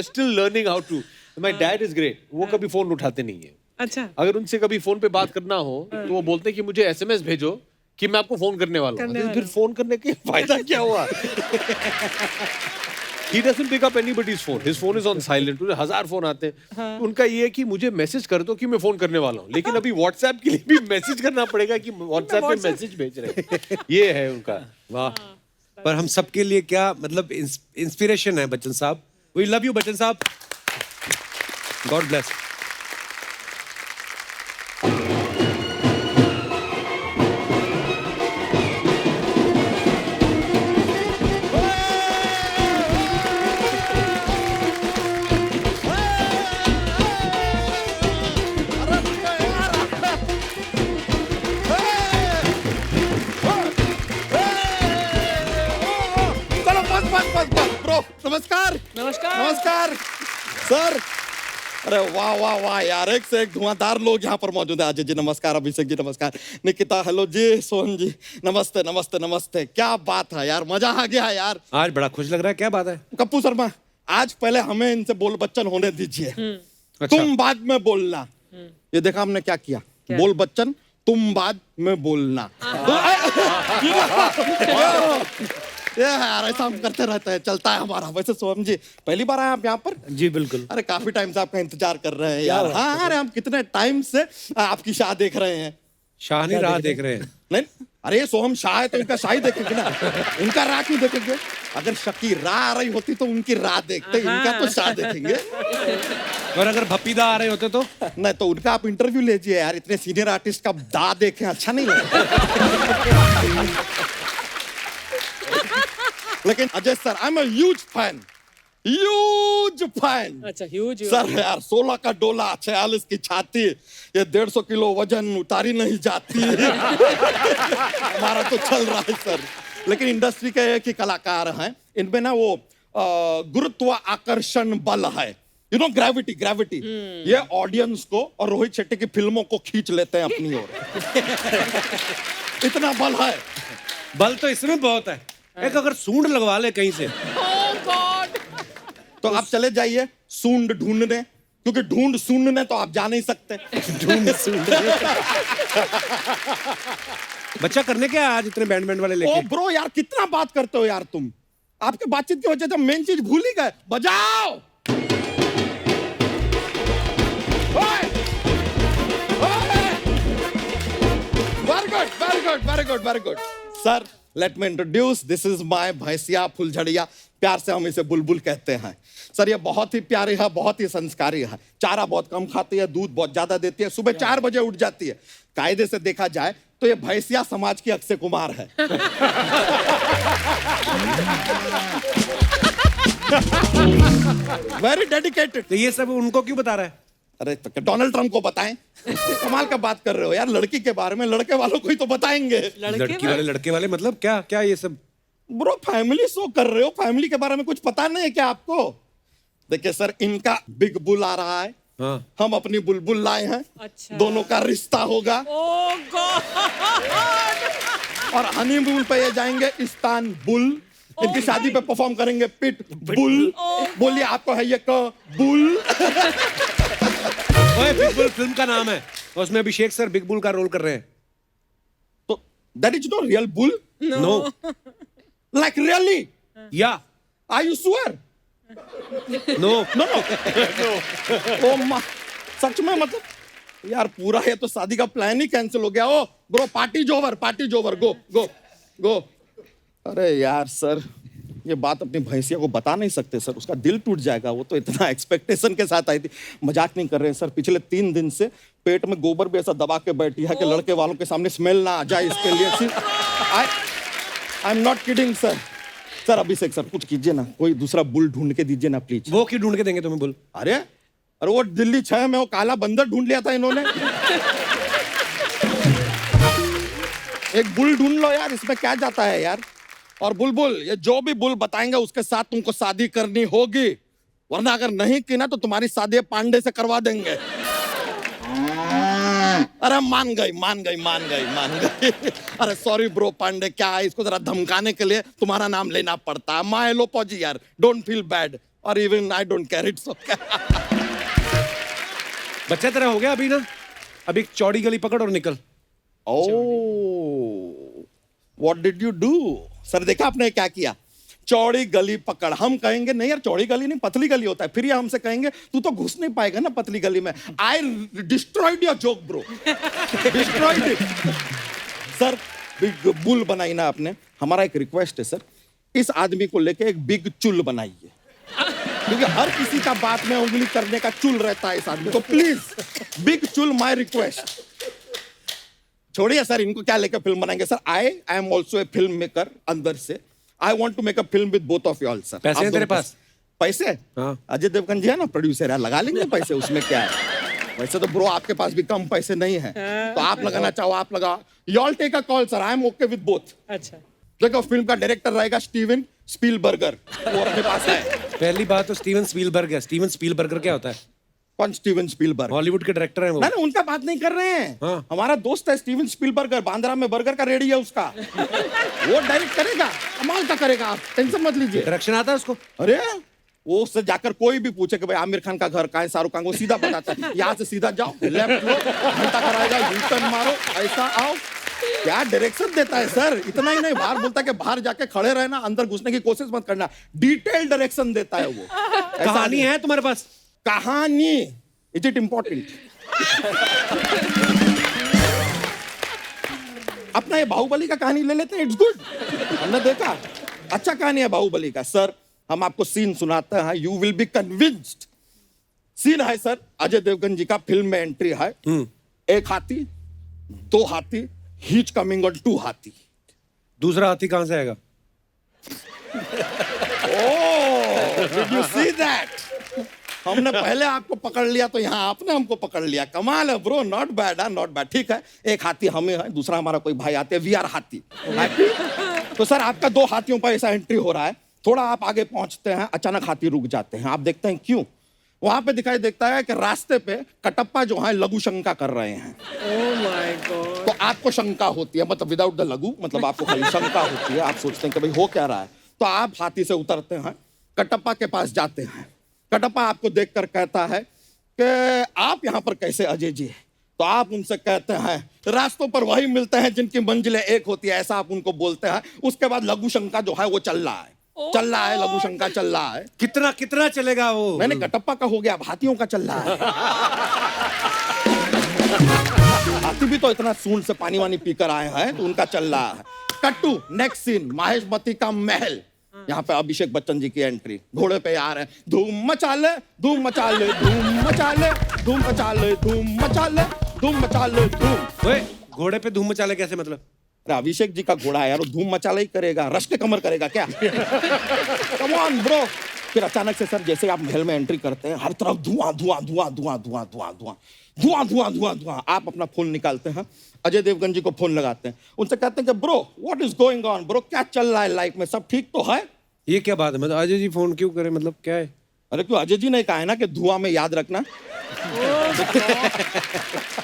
still learning how to. My dad is great, वो कभी फोन उठाते नहीं है। अच्छा। अगर उनसे कभी फोन पे बात करना हो तो वो बोलते हैं कि मुझे एसएमएस भेजो कि मैं आपको फोन करने वाला हूँ। फिर फोन करने के फायदा क्या हुआ? He doesn't pick up anybody's phone. His phone is on silent. उन्हें 1000 फोन आते हैं। उनका ये है कि मुझे मैसेज कर दो कि मैं फोन करने वाला हूँ, लेकिन अभी व्हाट्सएप के लिए भी मैसेज करना पड़ेगा कि व्हाट्सएप पे मैसेज भेज रहे हैं। ये है उनका। वाह। पर हम सबके लिए क्या मतलब इंस्पिरेशन है बच्चन साहब। वी लव यू बच्चन साहब, गॉड ब्लेस। नमस्कार नमस्कार सर। अरे वाह वाह वाह यार, एक से एक धुआंधार लोग यहाँ पर मौजूद है। अजय जी नमस्कार, अभिषेक जी नमस्कार, निकिता हेलो जी, सोहन जी नमस्ते नमस्ते नमस्ते। क्या बात है यार, मजा आ गया यार। आज बड़ा खुश लग रहा है, क्या बात है? कप्पू शर्मा, आज पहले हमें इनसे बोल बच्चन होने दीजिए। अच्छा। तुम बाद में बोलना। ये देखा हमने क्या किया, बोल बच्चन तुम बाद में बोलना। ये यार ऐसा हम करते रहते हैं, चलता है हमारा। वैसे सोहम जी पहली बार आए आप यहाँ पर? जी बिल्कुल। अरे काफी टाइम से आपका इंतजार कर रहे हैं यार। हाँ अरे हम कितने टाइम से आपकी शाह देख रहे हैं। शाह नहीं राह देख रहे हैं। नहीं, अरे ये सोहम शाह है तो इनका शाही देखेंगे ना, इनका राह क्यों देखेंगे? अगर शकी राह आ रही होती तो उनकी राह देखते, इनका तो शाह देखेंगे। और अगर भपीदा आ रहे होते तो? नहीं तो उनका आप इंटरव्यू लीजिए यार, इतने सीनियर आर्टिस्ट का दा देखें अच्छा नहीं लगता। लेकिन Ajay sir I am a huge fan अच्छा ह्यूज सर यार 16 का डोला 46 की छाती ये 150 किलो वजन उतारी नहीं जाती हमारा तो चल रहा है सर लेकिन इंडस्ट्री के एक ही कलाकार हैं इनमें ना वो गुरुत्व आकर्षण बल है यू नो ग्रेविटी ये ऑडियंस को और रोहित शेट्टी की फिल्मों को खींच लेते हैं अपनी ओर इतना बल है बल तो इसमें बहुत है एक अगर सूंड लगवा ले कहीं से तो आप चले जाइए सूंड ढूंढने क्योंकि ढूंढ सूंढने तो आप जा नहीं सकते ढूंढ सूंड बच्चा करने क्या आज इतने बैंड वाले ओ लेके ब्रो यार कितना बात करते हो यार तुम आपके बातचीत की वजह से मेन चीज भूल ही गए बजाओ very good sir let me introduce this is my भैंसिया फुलझड़िया प्यार से हम इसे बुलबुल कहते हैं सर ये बहुत ही प्यारी है बहुत ही संस्कारी है चारा बहुत कम खाती है दूध बहुत ज्यादा देती है सुबह 4 बजे उठ जाती है कायदे से देखा जाए तो ये भैंसिया समाज की अक्षय कुमार है वेरी डेडिकेटेड तो ये सब उनको क्यों बता रहा है अरे तो डोनाल्ड ट्रम्प को बताएं कमाल का बात कर रहे हो यार लड़की के बारे में लड़के वालों को ही तो बताएंगे लड़के वाले मतलब क्या क्या ये सब ब्रो फैमिली शो कर रहे हो फैमिली के बारे में कुछ पता नहीं है क्या आपको देखिए सर इनका बिग बुल आ रहा है हाँ। हम अपनी बुलबुल लाए हैं अच्छा। दोनों का रिश्ता होगा ओह गॉड और हनीमून पे ये जाएंगे इस्तानबुल इनकी शादी पे परफॉर्म करेंगे पिट बुल बोलिए आपको है ये बुल ओए बिग बुल फिल्म का नाम है और उसमें अभिषेक सर बिग बुल का रोल कर रहे हैं तो that is not real bull no like really या are you sure no no ओ सच में मतलब यार पूरा ये तो शादी का प्लान ही कैंसिल हो गया ओ ब्रो पार्टी जोवर गो गो गो अरे यार सर ये बात अपनी भैंसिया को बता नहीं सकते सर उसका दिल टूट जाएगा वो तो इतना एक्सपेक्टेशन के साथ आई थी मजाक नहीं कर रहे हैं सर पिछले 3 दिन से पेट में गोबर भी ऐसा दबा के बैठी है कि लड़के वालों के सामने स्मेल ना आ जाए इसके लिए I am not kidding sir sir Abhishek sir कुछ कीजिए ना कोई दूसरा बुल ढूंढ के दीजिए ना प्लीज वो क्यों ढूंढ के देंगे तुम्हें बुल अरे वो दिल्ली 6 में वो काला बंदर ढूंढ लिया था इन्होंने एक बुल ढूंढ लो यार इसमें क्या जाता है यार और बुलबुल ये जो भी बुल बताएंगे उसके साथ तुमको शादी करनी होगी वरना अगर नहीं की ना तो तुम्हारी शादी पांडे से करवा देंगे अरे मान गई अरे सॉरी ब्रो पांडे क्या है इसको जरा धमकाने के लिए तुम्हारा नाम लेना पड़ता है माय लोपोजी यार डोंट फील बैड और even I don't care it's okay बच्चा तेरा हो गया अभी ना अभी एक चौड़ी गली पकड़ और निकल what did you do sir देखा आपने क्या किया चौड़ी गली पकड़ हम कहेंगे नहीं यार चौड़ी गली नहीं पतली गली होता है फिर ये हमसे कहेंगे तू तो घुस नहीं पाएगा ना पतली गली में I destroyed your joke bro destroyed it sir big bull बनाई ना आपने हमारा एक रिक्वेस्ट है सर इस आदमी को लेके एक बिग चुल बनाइए क्योंकि हर किसी का बात में उंगली करने का चुल रहता है इस आदमी को प्लीज बिग चुल माय रिक्वेस्ट छोड़िए सर इनको क्या लेकर फिल्म बनाएंगे sir I am also a film maker अंदर से I want to make a film with both of you all sir पैसे हैं तेरे पास पैसे हाँ। अजय देवगन जी है ना प्रोड्यूसर है लगा लेंगे पैसे उसमें क्या है वैसे तो ब्रो आपके पास भी कम पैसे नहीं है तो आप लगाना चाहो आप लगाओ you all take a call sir I am okay with both अच्छा देखो फिल्म का डायरेक्टर रहेगा स्टीवन स्पीलबर्गर वो अपने पास है पहली बात तो स्टीवन स्पीलबर्ग है स्टीवन स्पीलबर्गर क्या होता है कौन स्टीवन स्पीलबर्ग हॉलीवुड के डायरेक्टर हैं वो नहीं उनका बात नहीं कर रहे हैं हाँ। हमारा दोस्त है स्टीवन स्पीलबर्गर बांद्रा में बर्गर का रेडी है उसका वो डायरेक्ट करेगा कमाल का करेगा आप टेंशन मत लीजिए डायरेक्शन आता है उसको अरे वो उससे जाकर कोई भी पूछे कि भाई आमिर खान का घर कहाँ है शाहरुख खान को सीधा बताता है यहाँ से सीधा जाओ लेफ्ट लो घंटा कराएगा यू टर्न मारो ऐसा आओ क्या डायरेक्शन देता है सर इतना ही नहीं बाहर बोलता है कि बाहर जाके खड़े रहना अंदर घुसने की कोशिश मत करना डिटेल डायरेक्शन देता है वो कहानी है तुम्हारे पास कहानी इज इट इंपॉर्टेंट अपना ये बाहुबली का कहानी ले लेते हैं इट्स गुड हमने देखा अच्छा कहानी है बाहुबली का सर हम आपको सीन सुनाते हैं you will be convinced scene है सर अजय देवगन जी का फिल्म में एंट्री है 1 हाथी 2 हाथी हीच कमिंग ऑन 2 हाथी दूसरा हाथी कहां से आएगा Did you see that? हमने पहले आपको पकड़ लिया तो यहाँ आपने हमको पकड़ लिया. कमाल है bro. Not bad. Not bad. ठीक है, एक हाथी हमें है, दूसरा हमारा कोई भाई आते हैं. वी आर हाथी. हैप्पी? तो सर आपका 2 हाथियों पर ऐसा एंट्री हो रहा है. थोड़ा आप आगे पहुंचते हैं, अचानक हाथी रुक जाते हैं. आप देखते हैं क्यों. वहां पे दिखाई देता है कि रास्ते पे कटप्पा जो है लघु शंका कर रहे हैं. Oh my God. तो आपको शंका होती है, मतलब विदाउट द लघु, मतलब आपको खाली शंका होती है. आप सोचते हैं कि भाई हो क्या रहा है. तो आप हाथी से उतरते हैं, कटप्पा के पास जाते हैं. कटप्पा आपको देखकर कहता है कि आप यहाँ पर कैसे अजय जी. तो आप उनसे कहते हैं रास्तों पर वही मिलते हैं जिनकी मंजिलें एक होती है, ऐसा आप उनको बोलते हैं. उसके बाद लघु शंका जो है वो चल रहा है. चल रहा है, लघु शंका चल रहा है. कितना कितना चलेगा वो. मैंने कटप्पा का हो गया, अब हाथियों का चल रहा है. हाथी भी तो इतना सूंड से पानी वानी पीकर आए हैं, तो उनका चल रहा है. कट्टू नेक्स्ट सीन, माहेशमती का महल. यहाँ पे अभिषेक बच्चन जी की एंट्री. घोड़े पे आ रहे हैं. धूम मचा ले, धूम मचा ले, धूम मचा ले, धूम मचा ले, धूम मचा ले, धूम मचा ले, धूम. ओए, घोड़े पे धूम मचा ले कैसे मतलब. अरे अभिषेक जी का घोड़ा है यार, वो धूम मचाला ही करेगा. रश के कमर करेगा क्या. Come on bro. फिर अचानक से सर जैसे आप महल में एंट्री करते हैं, हर तरफ धुआं धुआं धुआं धुआं धुआं धुआं धुआं धुआं धुआं धुआं धुआं. आप अपना फोन निकालते हैं, अजय देवगन जी को फोन लगाते हैं. उनसे कहते हैं कि bro what is going on bro, क्या चल रहा है लाइफ में, सब ठीक तो है. ये क्या बात है, मतलब अजय जी फोन क्यों करे, मतलब क्या है. अरे क्यों, अजय जी ने कहा है ना कि धुआं में याद रखना.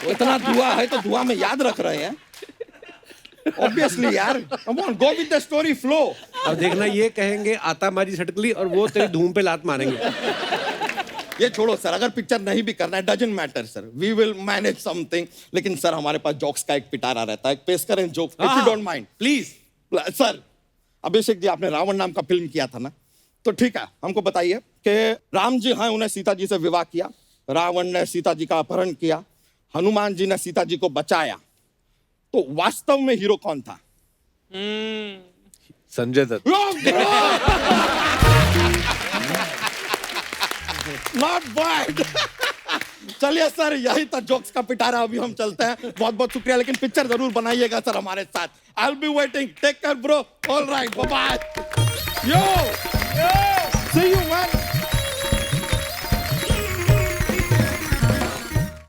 वो इतना धुआं है तो धुआं में याद रख रहे हैं. Obviously यार, come on, go with the story flow. अब देखना ये कहेंगे आता मारी सटकली और वो तेरी धूम पे लात मारेंगे. ये छोड़ो सर, अगर पिक्चर नहीं भी करना है doesn't matter sir, we will manage something. लेकिन सर हमारे पास जोक्स का एक पिटारा रहता है, पेश करें joke if you don't mind please. Sir Abhishek ji आपने रावण नाम का फिल्म किया था ना, तो ठीक है हमको बताइए कि राम जी हैं, उन्हें सीता जी से विवाह किया. रावण ने सीता जी का अपहरण किया. हनुमान जी ने सीता जी को बचाया. तो वास्तव में हीरो कौन था. संजय दत्त. Not bad. चलिए सर, यही था जोक्स का पिटारा. अभी हम चलते हैं. बहुत बहुत शुक्रिया, लेकिन पिक्चर जरूर बनाइएगा सर हमारे साथ. I will be waiting. Take care bro. All right, bye bye. Yo